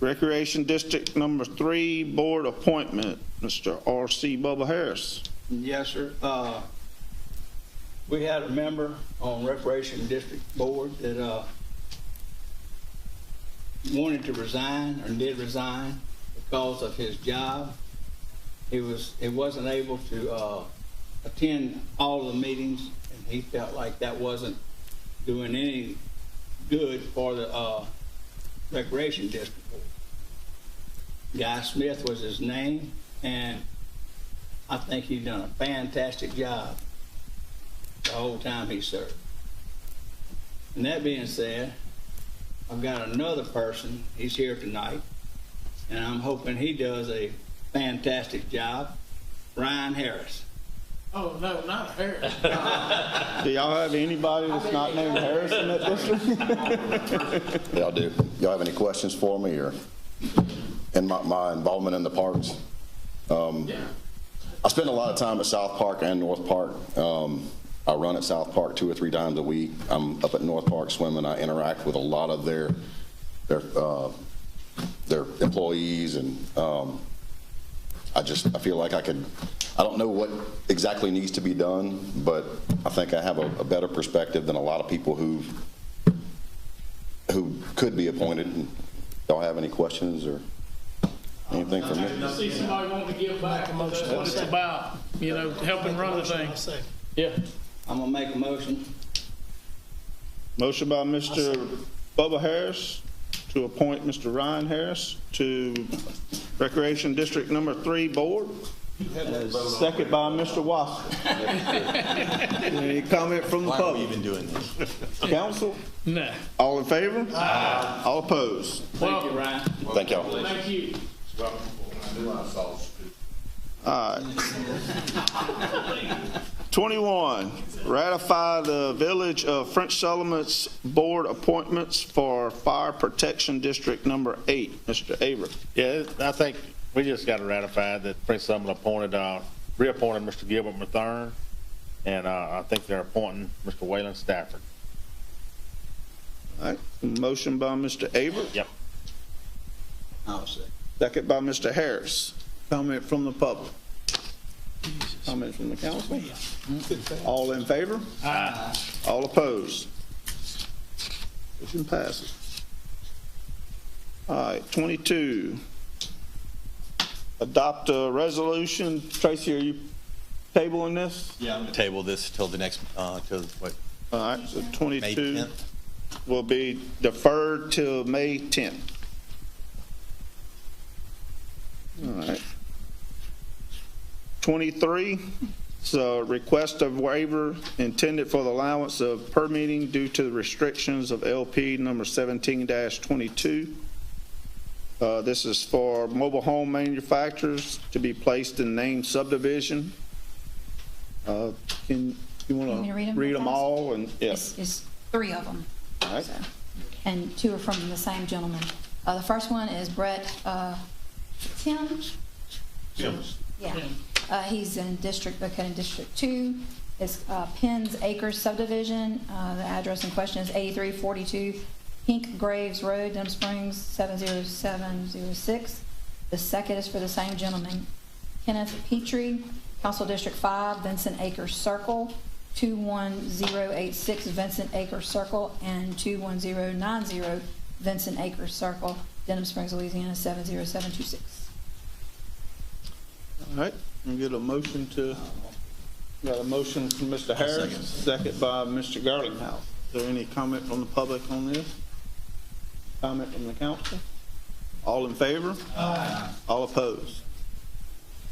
Recreation District Number 3 Board Appointment, Mr. R.C. Bubba Harris. Yes, sir. We had a member on Recreation District Board that wanted to resign, or did resign, because of his job. He wasn't able to attend all the meetings, and he felt like that wasn't doing any good for the Recreation District Board. Guy Smith was his name, and I think he's done a fantastic job the whole time he served. And that being said, I've got another person, he's here tonight, and I'm hoping he does a fantastic job, Ryan Harris. oh, no, not Harris. Do y'all have anybody that's not named Harris in that district? Yeah, I do. Y'all have any questions for me, or in my involvement in the parks? I spend a lot of time at South Park and North Park. I run at South Park 2 or 3 times a week. I'm up at North Park swimming. I interact with a lot of their employees, and I feel like I don't know what exactly needs to be done, but I think I have a better perspective than a lot of people who could be appointed. Y'all have any questions? Or Anything from me? I see somebody wanting to give back. That's what it's about, you know, helping run the thing. Yeah. I'm gonna make a motion. Motion by Mr. Bubba Harris to appoint Mr. Ryan Harris to Recreation District Number 3 Board. Second by Mr. Wasser. Any comment from the Why are we public? even doing this? Council? Nah. All in favor? Aye. All opposed? Thank you, Ryan. Thank y'all. Thank you. All right. 21, ratify the Village of French Settlements Board appointments for Fire Protection District Number 8. Mr. Avery. Yeah, I think we just got to ratify that Prince Summer reappointed Mr. Gilbert Mathern, and I think they're appointing Mr. Waylon Stafford. All right, motion by Mr. Avery. Yep. I'll say. Second by Mr. Harris. Comment from the public. Comment from the council. All in favor? Aye. All opposed? Motion passes. All right, 22. Adopt a resolution. Tracy, are you tabling this? Yeah, I'm going to table this till the next, till what? All right, so 22 May 10th. will be deferred till May 10th. All right. 23, so request of waiver intended for the allowance of per meeting due to the restrictions of LP number 17-22. This is for mobile home manufacturers to be placed in named subdivision. You want to read them all? And yes, It's 3 of them. All right. So, and 2 are from the same gentleman. The first one is Brett Tim. Yeah. He's in District 2. It's Penn's Acres subdivision. The address in question is 8342 Pink Graves Road, Denham Springs, 70706. The second is for the same gentleman, Kenneth Petrie, Council District 5, Vincent Acres Circle, 21086 Vincent Acres Circle, and 21090 Vincent Acres Circle, Denham Springs, Louisiana, 70726. all right. We get a motion to, got a motion from Mr. Harris, second by Mr. Garlinghouse. Is there any comment from the public on this? Comment from the council? All in favor? Aye. All opposed?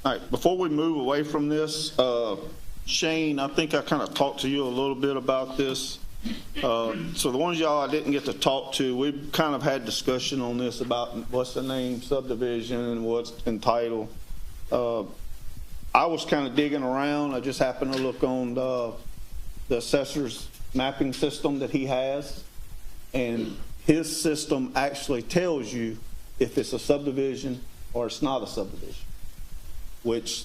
All right, before we move away from this, Shane, I think I kind of talked to you a little bit about this. So the ones y'all I didn't get to talk to, we've kind of had discussion on this about what's the name subdivision and what's entitled. I was kind of digging around. I just happened to look on the assessor's mapping system that he has, and his system actually tells you if it's a subdivision or it's not a subdivision, which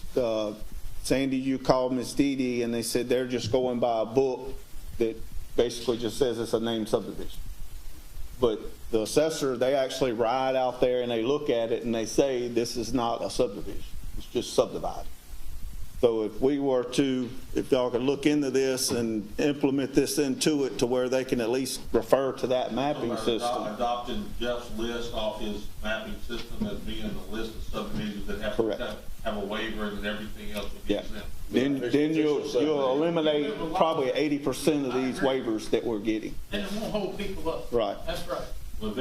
Sandy, you called Miss Dee Dee, and they said they're just going by a book that basically just says it's a named subdivision. But the assessor, they actually ride out there and they look at it and they say this is not a subdivision. It's just subdivided. So if we were to, if y'all could look into this and implement this into it to where they can at least refer to that mapping system. Adopting Jeff's list off his mapping system as being the list of subdivisions that have to have a waiver and everything else would be exempt. Then you'll eliminate probably 80% of these waivers that we're getting. And it won't hold people up. Right. That's right. Well,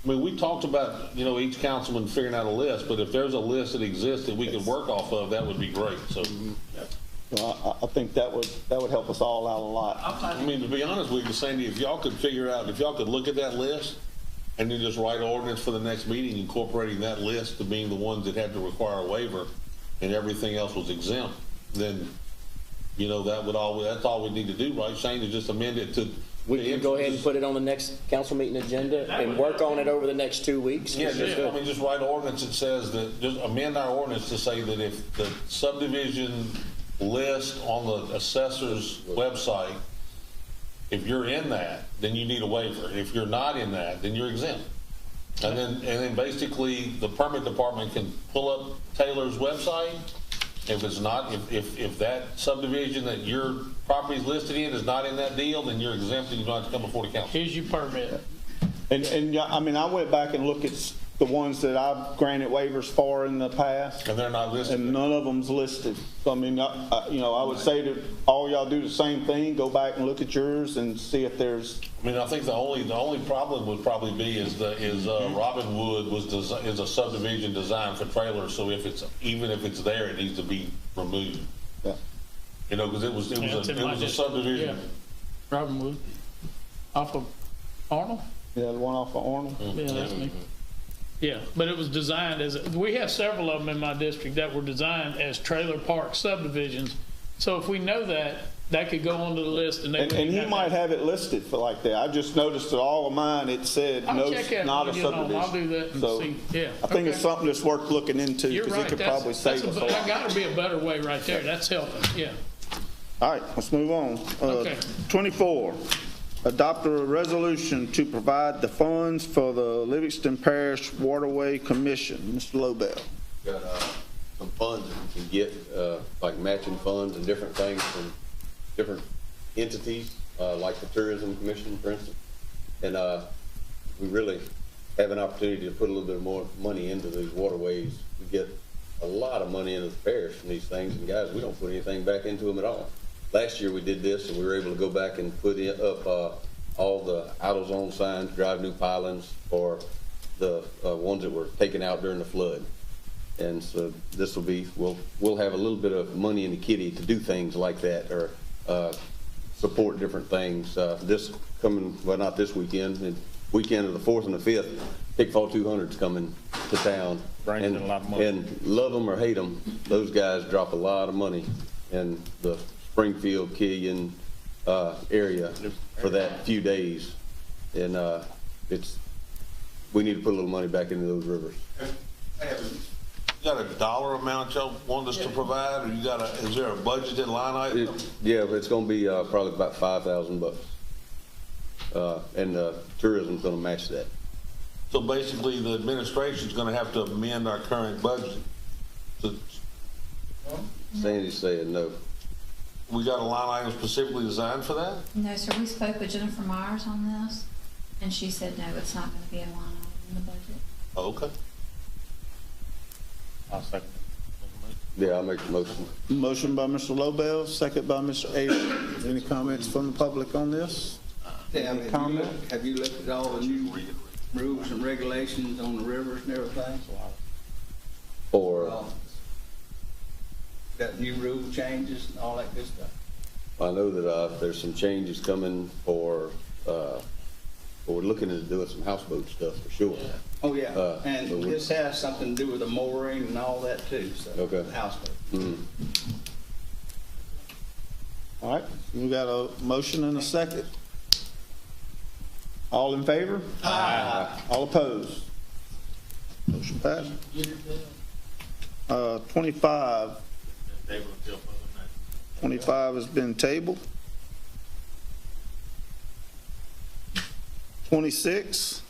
I mean, we talked about, you know, each councilman figuring out a list, but if there's a list that exists that we can work off of, that would be great, so. Well, I think that would help us all out a lot. I mean, to be honest with you, Sandy, if y'all could figure out, if y'all could look at that list and then just write ordinance for the next meeting incorporating that list to being the ones that had to require a waiver and everything else was exempt, then, you know, that's all we need to do, right, Shane, to just amend it to. We can go ahead and put it on the next council meeting agenda and work on it over the next 2 weeks. Yeah, just write ordinance that says that, just amend our ordinance to say that if the subdivision list on the assessor's website, if you're in that, then you need a waiver. If you're not in that, then you're exempt. And then basically the permit department can pull up Taylor's website. If it's not, if that subdivision that your property is listed in is not in that deal, then you're exempt and you don't have to come before the council. Here's your permit. And I mean, I went back and looked at the ones that I've granted waivers for in the past. And they're not listed? And none of them's listed. So I mean, I would say that all y'all do the same thing, go back and look at yours and see if there's. I mean, I think the only problem would probably be is Robinwood is a subdivision designed for trailers, so even if it's there, it needs to be removed. Yeah. You know, because it was a subdivision. Yeah. Robinwood, off of Arnold? Yeah, the one off of Arnold. Yeah, that's me. Yeah, but it was designed we have several of them in my district that were designed as trailer park subdivisions. So if we know that could go onto the list and he might have it listed for like that. I just noticed that all of mine, it said I'll check that not a when I get home. subdivision. I'll do that and So see. Yeah. I think it's something that's worth looking into You're because right. it could probably save us a lot. That got to be a better way right there. That's helping. Yeah. All right, let's move on. Okay. 24, adopt a resolution to provide the funds for the Livingston Parish Waterway Commission. Mr. Lobel. Got some funds that we can get, like matching funds and different things from different entities, like the Tourism Commission, for instance. And we really have an opportunity to put a little bit more money into these waterways. We get a lot of money into the parish from these things, and guys, we don't put anything back into them at all. Last year we did this, and we were able to go back and put up all the out-of-zone signs, drive new pilings for the ones that were taken out during the flood. And so this will be, we'll have a little bit of money in the kitty to do things like that, or support different things. This coming, well, not this weekend, the weekend of the 4th and the 5th, Pickfall 200's coming to town. Brings in a lot of money. And love them or hate them, those guys drop a lot of money in the Springfield, Killian area for that few days. And we need to put a little money back into those rivers. You got a dollar amount y'all want us to provide, or is there a budgeted line item? Yeah, but it's gonna be probably about $5,000. And tourism's gonna match that. So basically, the administration's gonna have to amend our current budget. Sandy's saying no. We got a line item specifically designed for that? No, sir, we spoke with Jennifer Myers on this, and she said, no, it's not going to be a line item in the budget. Okay. I'll second it. Yeah, I'll make the motion. Motion by Mr. Lobel, second by Mr. Avery. Any comments from the public on this? Sam, have you looked at all the new rules and regulations on the rivers and everything? For Got new rule changes and all that good stuff? I know that there's some changes coming for we're looking into doing some houseboat stuff for sure. Oh, yeah, and this has something to do with the mooring and all that too, so. Okay. The houseboat. Mm-hmm. All right, we got a motion and a second. All in favor? Aye. All opposed? Motion passed. 25. 25 has been tabled. 26,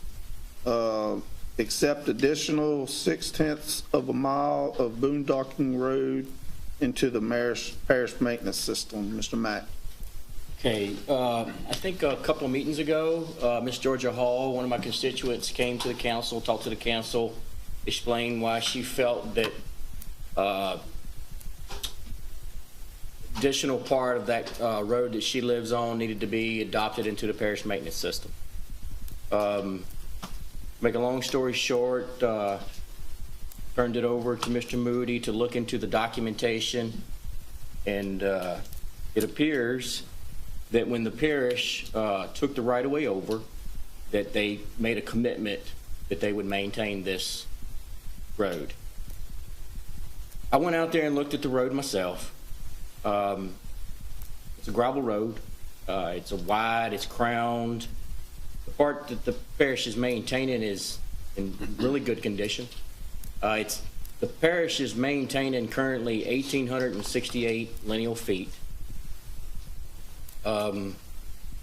accept additional 0.6 of a mile of boondocking road into the parish maintenance system. Mr. Mack. Okay, I think a couple of meetings ago, Miss Georgia Hall, one of my constituents, came to the council, talked to the council, explained why she felt that additional part of that road that she lives on needed to be adopted into the parish maintenance system. Make a long story short, turned it over to Mr. Moody to look into the documentation, and it appears that when the parish took the right-of-way over, that they made a commitment that they would maintain this road. I went out there and looked at the road myself. It's a gravel road. It's wide, it's crowned. The part that the parish is maintaining is in really good condition. The parish is maintaining currently 1,868 lineal feet. And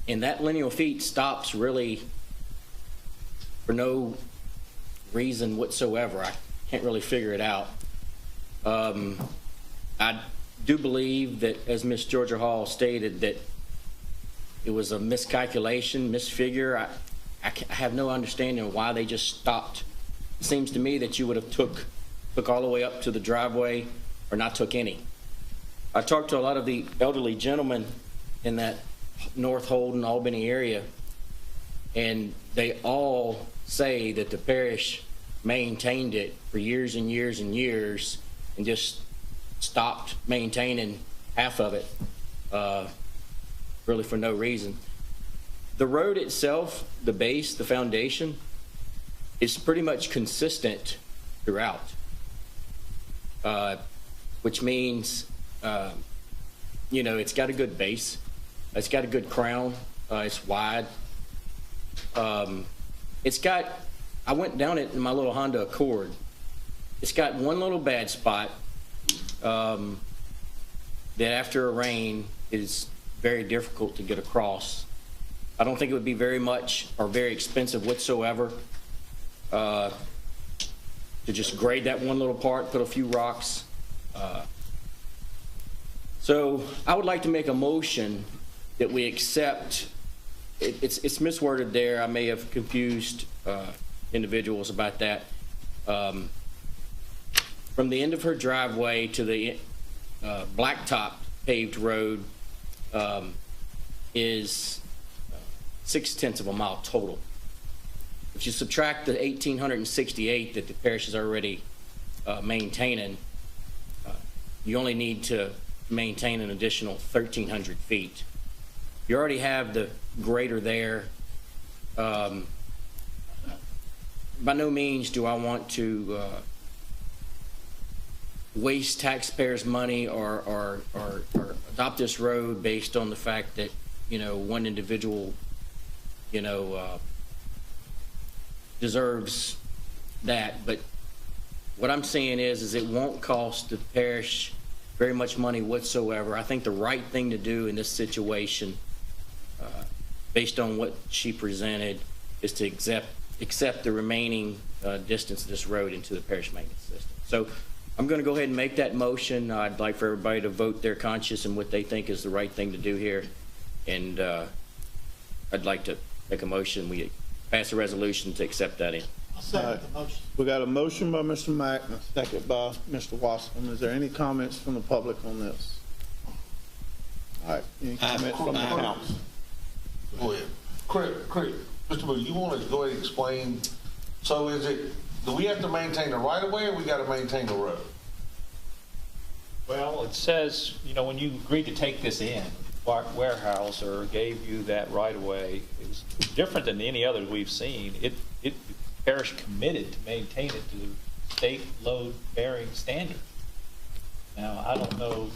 that lineal feet stops really for no reason whatsoever. I can't really figure it out. I do believe that, as Miss Georgia Hall stated, that it was a miscalculation, misfigure. I have no understanding of why they just stopped it seems to me that you would have took all the way up to the driveway or not took any. I talked to a lot of the elderly gentlemen in that North Holden, Albany area, and they all say that the parish maintained it for years and years and years and just stopped maintaining half of it, really for no reason. The road itself, the base, the foundation, is pretty much consistent throughout, which means, you know, it's got a good base. It's got a good crown. It's wide. It's got, I went down it in my little Honda Accord. It's got one little bad spot that after a rain is very difficult to get across. I don't think it would be very much or very expensive whatsoever to just grade that one little part, put a few rocks. So I would like to make a motion that we accept, it's misworded there. I may have confused individuals about that. From the end of her driveway to the blacktop paved road is 0.6 of a mile total. If you subtract the 1,868 that the parish is already maintaining, you only need to maintain an additional 1,300 feet. You already have the grader there. By no means do I want to waste taxpayers' money or adopt this road based on the fact that, you know, one individual, you know, deserves that. But what I'm saying is it won't cost the parish very much money whatsoever. I think the right thing to do in this situation, based on what she presented, is to accept the remaining distance of this road into the parish maintenance system. So I'm going to go ahead and make that motion. I'd like for everybody to vote their conscience and what they think is the right thing to do here. And I'd like to make a motion. We pass a resolution to accept that in. I'll second the motion. We got a motion by Mr. Mack and a second by Mr. Wasserman. Is there any comments from the public on this? All right, any comments from the council? Go ahead. Craig, Mr. Booth, you want to go ahead and explain, so is it, do we have to maintain the right of way or we got to maintain the road? Well, it says, you know, when you agreed to take this in, Weyerhaeuser gave you that right of way. It was different than any other we've seen. The parish committed to maintain it to state load bearing standard. Now, I don't know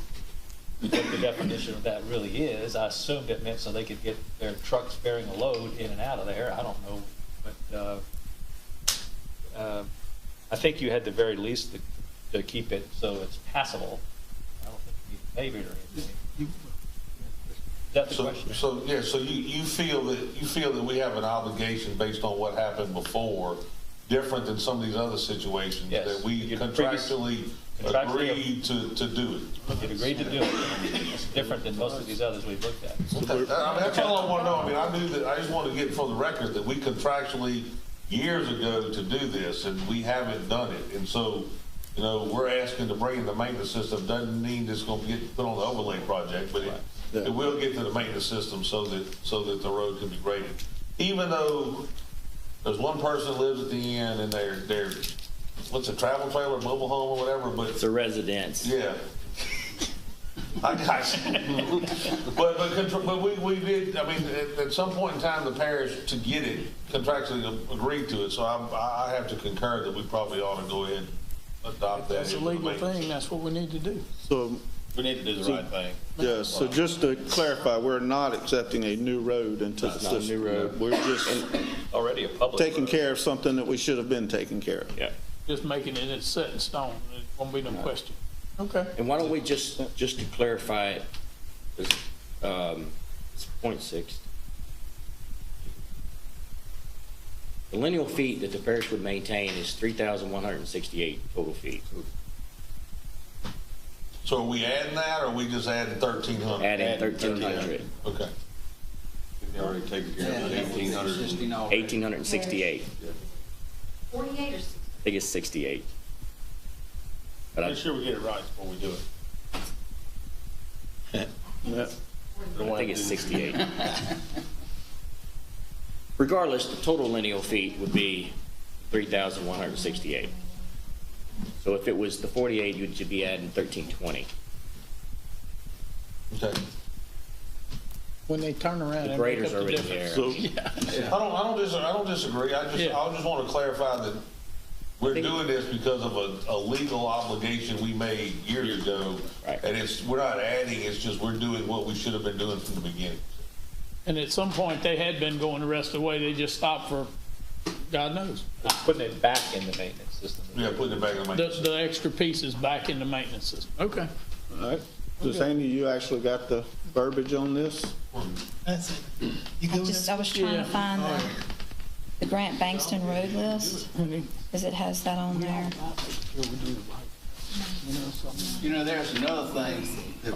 what the definition of that really is. I assumed it meant so they could get their trucks bearing a load in and out of there. I don't know, but I think you had the very least to keep it so it's passable. I don't think you need to pave it or anything. Is that the question? So yeah, so you feel that we have an obligation based on what happened before, different than some of these other situations, yes, that we contractually agreed to do it. You've agreed to do it. It's different than most of these others we've looked at. I mean, that's all I want to know. I mean, I knew that. I just want to get for the record that we contractually years ago to do this, and we haven't done it. And so, you know, we're asking to bring in the maintenance system. Doesn't mean it's going to get put on the overlay project, but it will get to the maintenance system so that the road can be graded. Even though there's one person that lives at the end and they're what's a travel trailer, mobile home or whatever, but it's a residence. Yeah. I got you. but we did, I mean, at some point in time, the parish, to get it, contractually agreed to it. So I have to concur that we probably ought to go ahead and adopt that. That's a legal thing. That's what we need to do. So we need to do the right thing. Yeah, so just to clarify, we're not accepting a new road into the system. New road. We're just already a public taking care of something that we should have been taking care of. Yeah. Just making it, it's set in stone. It won't be no question. Okay. And why don't we just to clarify it, it's 0.6. The lineal feet that the parish would maintain is 3,168 total feet. So are we adding that, or are we just adding 1,300? Adding 1,300. Okay. We've already taken care of 1,800. 1,868. 48 or 60? I think it's 68. But Make sure we get it right before we do it. I think it's 68. Regardless, the total lineal feet would be 3,168. So if it was the 48, you'd be adding 1,320. Okay. When they turn around The and make grader's up the already difference. there. I don't disagree. I just want to clarify that we're doing this because of a legal obligation we made years ago. Right. And we're not adding, it's just we're doing what we should have been doing from the beginning. And at some point, they had been going the rest of the way. They just stopped for, God knows. Putting it back in the maintenance system. Yeah, putting it back in the maintenance system. The extra pieces back in the maintenance system. Okay. All right. So Sandy, you actually got the verbiage on this? That's it. You go I was trying to find the Grant Bankston Road list, because it has that on there. You know, there's another thing,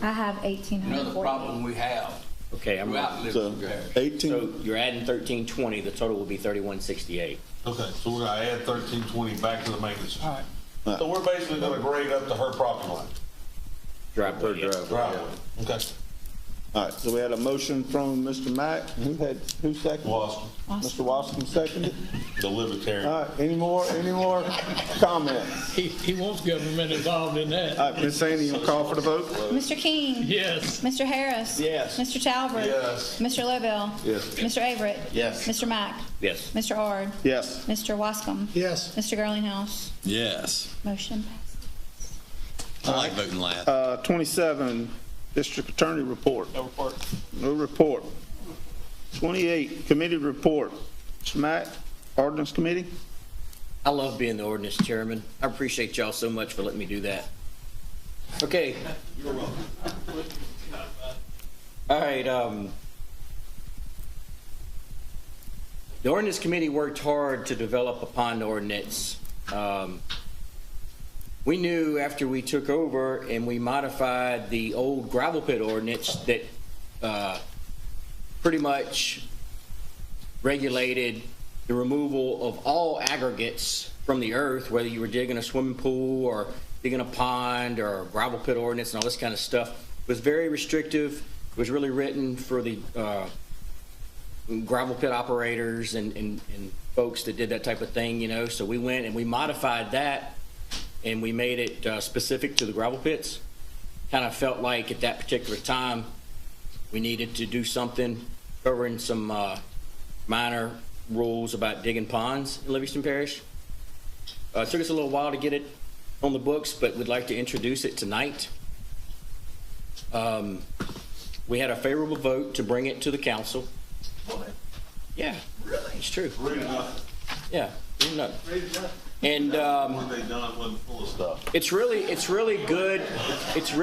I have 1,840. another problem we have. Okay, I'm Throughout So Livingston Parish. 18, So you're adding 1,320, the total will be 3,168. Okay, so we're gonna add 1,320 back to the maintenance system. All right. So we're basically gonna grade up to her property line. Driveway, yeah. Driveway. Okay. all right, so we had a motion from Mr. Mack. Who seconded? Wasp, Mr. Wascom seconded. the libertarian. All right, any more comments? He wants government involved in that. All right, Ms. Sandy, you call for the vote? Mr. King? Yes. Mr. Harris? Yes. Mr. Talbert? Yes. Mr. Lovell? Yes. Mr. Averett? Yes. Mr. Mack? Yes. Mr. Ard? Yes. Mr. Wascom? Yes. Mr. Girlinghouse? Yes. Motion passes. I like voting last. 27, District Attorney Report. No report. No report. 28, Committee Report. Mr. Mack, Ordinance Committee? I love being the ordinance chairman. I appreciate y'all so much for letting me do that. Okay. You're welcome. All right. The ordinance committee worked hard to develop a pond ordinance. We knew after we took over and we modified the old gravel pit ordinance that pretty much regulated the removal of all aggregates from the earth, whether you were digging a swimming pool or digging a pond or a gravel pit ordinance and all this kind of stuff. It was very restrictive. It was really written for the gravel pit operators and folks that did that type of thing, you know. So we went and we modified that and we made it specific to the gravel pits. Kind of felt like at that particular time we needed to do something covering some minor rules about digging ponds in Livingston Parish. It took us a little while to get it on the books, but we'd like to introduce it tonight. We had a favorable vote to bring it to the council. Yeah, really? It's true. Yeah, and it's really good. It's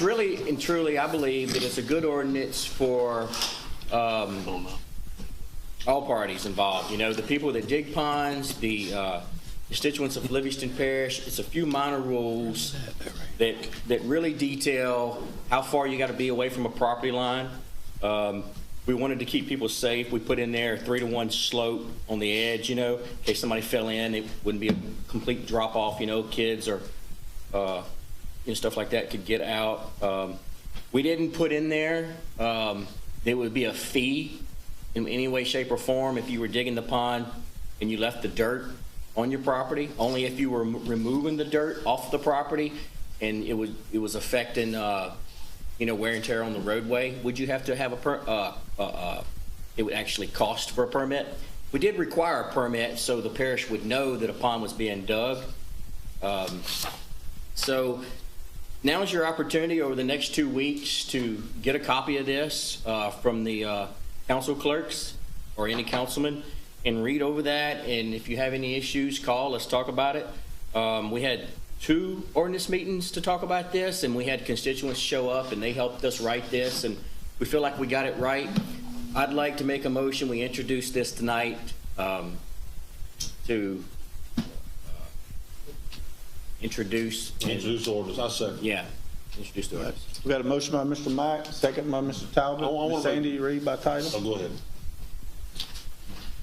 really and truly, I believe that it's a good ordinance for all parties involved. You know, the people that dig ponds, the constituents of Livingston Parish. It's a few minor rules that really detail how far you got to be away from a property line. We wanted to keep people safe. We put in there a 3-to-1 slope on the edge, you know, in case somebody fell in, it wouldn't be a complete drop off, you know, kids or stuff like that could get out. We didn't put in there there would be a fee in any way, shape, or form if you were digging the pond and you left the dirt on your property. Only if you were removing the dirt off the property and it was affecting wear and tear on the roadway, would you have to have it would actually cost for a permit. We did require a permit so the parish would know that a pond was being dug. So now is your opportunity over the next 2 weeks to get a copy of this from the council clerks or any councilman and read over that. And if you have any issues, call, let's talk about it. We had 2 ordinance meetings to talk about this, and we had constituents show up and they helped us write this, and we feel like we got it right. I'd like to make a motion. We introduce this tonight to introduce orders. I second. Yeah, introduce the orders. We got a motion by Mr. Mack, second by Mr. Talbot. Ms. Sandy, you read by title? Oh, go ahead.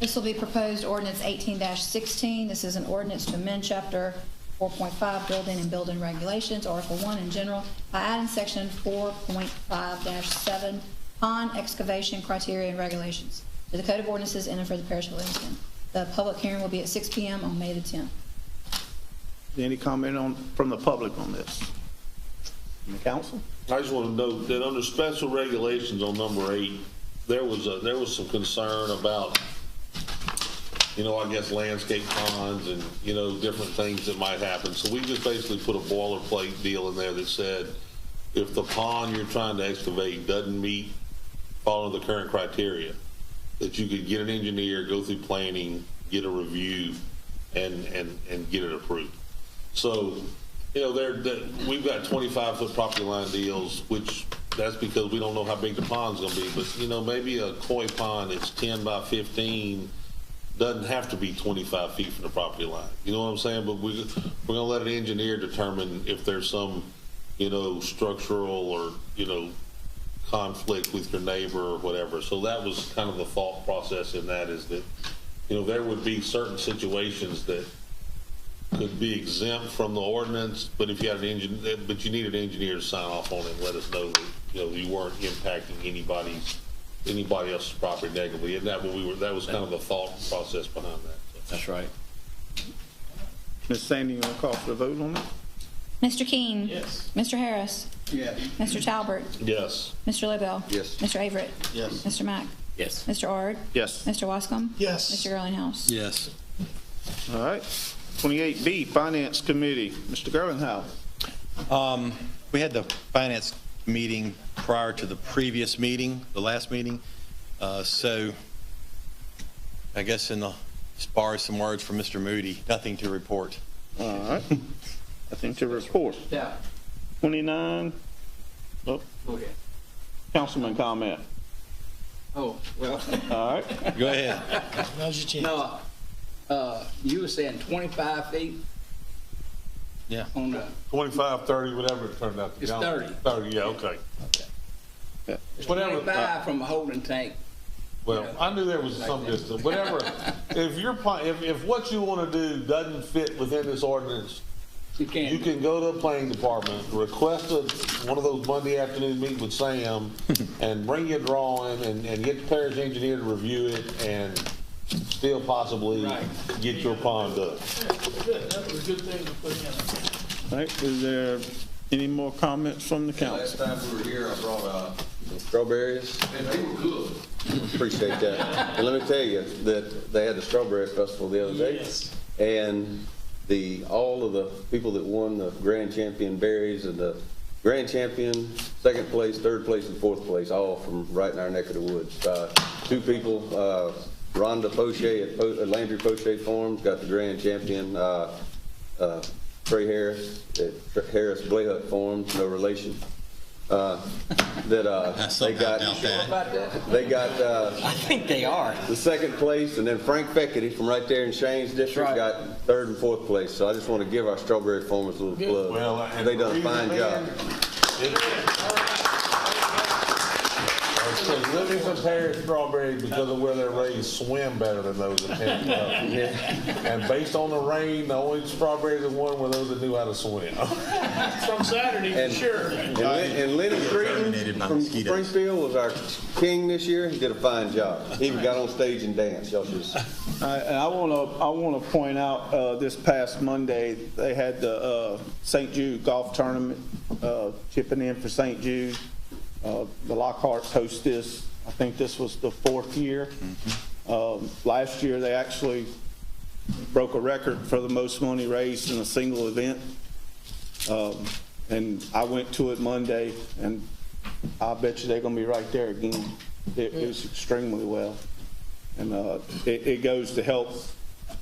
This will be proposed ordinance 18-16. This is an ordinance to amend Chapter 4.5 Building and Building Regulations, Article 1 in general, by adding Section 4.5-7 Pond Excavation Criteria and Regulations to the Code of Ordinances in and for the Parish of Livingston. The public hearing will be at 6 p.m. on May the 10th. Any comment from the public on this? From the council? I just want to note that under special regulations on number 8, there was some concern about, I guess landscape ponds and, different things that might happen. So we just basically put a boilerplate deal in there that said, if the pond you're trying to excavate doesn't meet, follow the current criteria, that you could get an engineer, go through planning, get a review, and get it approved. So, we've got 25-foot property line deals, which that's because we don't know how big the pond's going to be. But, maybe a koi pond that's 10 by 15 doesn't have to be 25 feet from the property line. You know what I'm saying? But we're going to let an engineer determine if there's some, structural or, conflict with your neighbor or whatever. So that was kind of the thought process in that, is that, there would be certain situations that could be exempt from the ordinance, but if you had an engineer, but you need an engineer to sign off on it and let us know that, you weren't impacting anybody else's property negatively. And that was kind of the thought process behind that. So. That's right. Ms. Sandy, you want to call for the vote on it? Mr. King? Yes. Mr. Harris? Yes. Mr. Talbert? Yes. Mr. Lobel? Yes. Mr. Averett? Yes. Mr. Mack? Yes. Mr. Ard? Yes. Mr. Wascom? Yes. Mr. Girlinghouse? Yes. All right. 28B, Finance Committee. Mr. Gerlinghouse. We had the finance meeting prior to the previous meeting, the last meeting. So I guess in the borrow some words from Mr. Moody, nothing to report. All right. Nothing to report. Yeah. 29. Oh, Go ahead. Councilman comment. Oh, well. All right. Go ahead. Now's your chance. No, you were saying 25 feet? Yeah. On the, 25, 30, whatever it turned out to be. It's 30. 30, yeah, okay. Yeah. it's Whatever. 25 from a holding tank. Well, I knew there was some distance. Whatever. If what you want to do doesn't fit within this ordinance, you can go to the planning department, request one of those Monday afternoon meetings with Sam, and bring your drawing and get the parish engineer to review it and still possibly get your pond done. Good, that was a good thing to put in. All right. Is there any more comments from the council? Last time we were here, I brought some strawberries. And they were good. Appreciate that. And let me tell you that they had the Strawberry Festival the other day. Yes. And all of the people that won the grand champion berries and the grand champion, second place, third place, and fourth place, all from right in our neck of the woods. 2 people, Rhonda Poche at Landry Poche Farms got the grand champion. Trey Harris at Harris Blayhut Farms, no relation. They got I think they are. the second place, and then Frank Feckety from right there in Shane's district got third and fourth place. So I just want to give our strawberry farmers a little plug. Well, They done a fine job. Livingston Parish strawberries, because of where they're raised, swim better than those in Tampa. And based on the rain, the only strawberries that won were those that knew how to swim. From Saturday, for sure. And Lenny Creighton from Springfield was our king this year. He did a fine job. He even got on stage and danced. Y'all should. And I want to point out this past Monday they had the St. Jude golf tournament chipping in for St. Jude. The Lockharts host this. I think this was the 4th year. Last year they actually broke a record for the most money raised in a single event. And I went to it Monday, and I bet you they're going to be right there again. It was extremely well. And it goes to help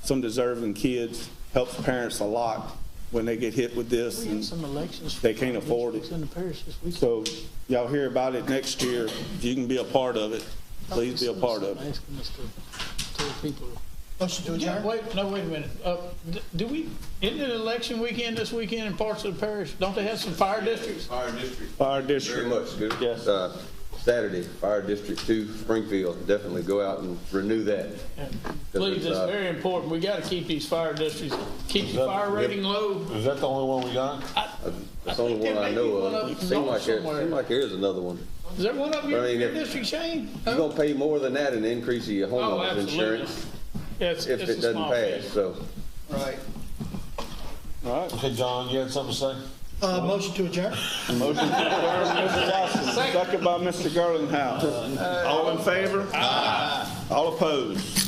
some deserving kids, helps parents a lot when they get hit with this and they can't afford it. So y'all hear about it next year. If you can be a part of it, please be a part of it. Yeah, wait a minute. Isn't it election weekend this weekend in parts of the parish? Don't they have some fire districts? Fire district. Fire district. Very much, good. Yes. Saturday, Fire District 2, Springfield. Definitely go out and renew that. Please, it's very important. We got to keep these fire districts, keep the fire rating low. Is that the only one we got? That's the only one I know of. Seems like there is another one. Is there one up here I mean, in your if- district, Shane? You're gonna pay more than that in the increase of your Oh, homeowner's absolutely. insurance It's if a it doesn't small pass, fee. so. Right. All right. Okay, John, you had something to say? Motion to adjourn. Motion to adjourn, Mr. Watson, second by Mr. Girlinghouse. All in favor? Aye. All opposed?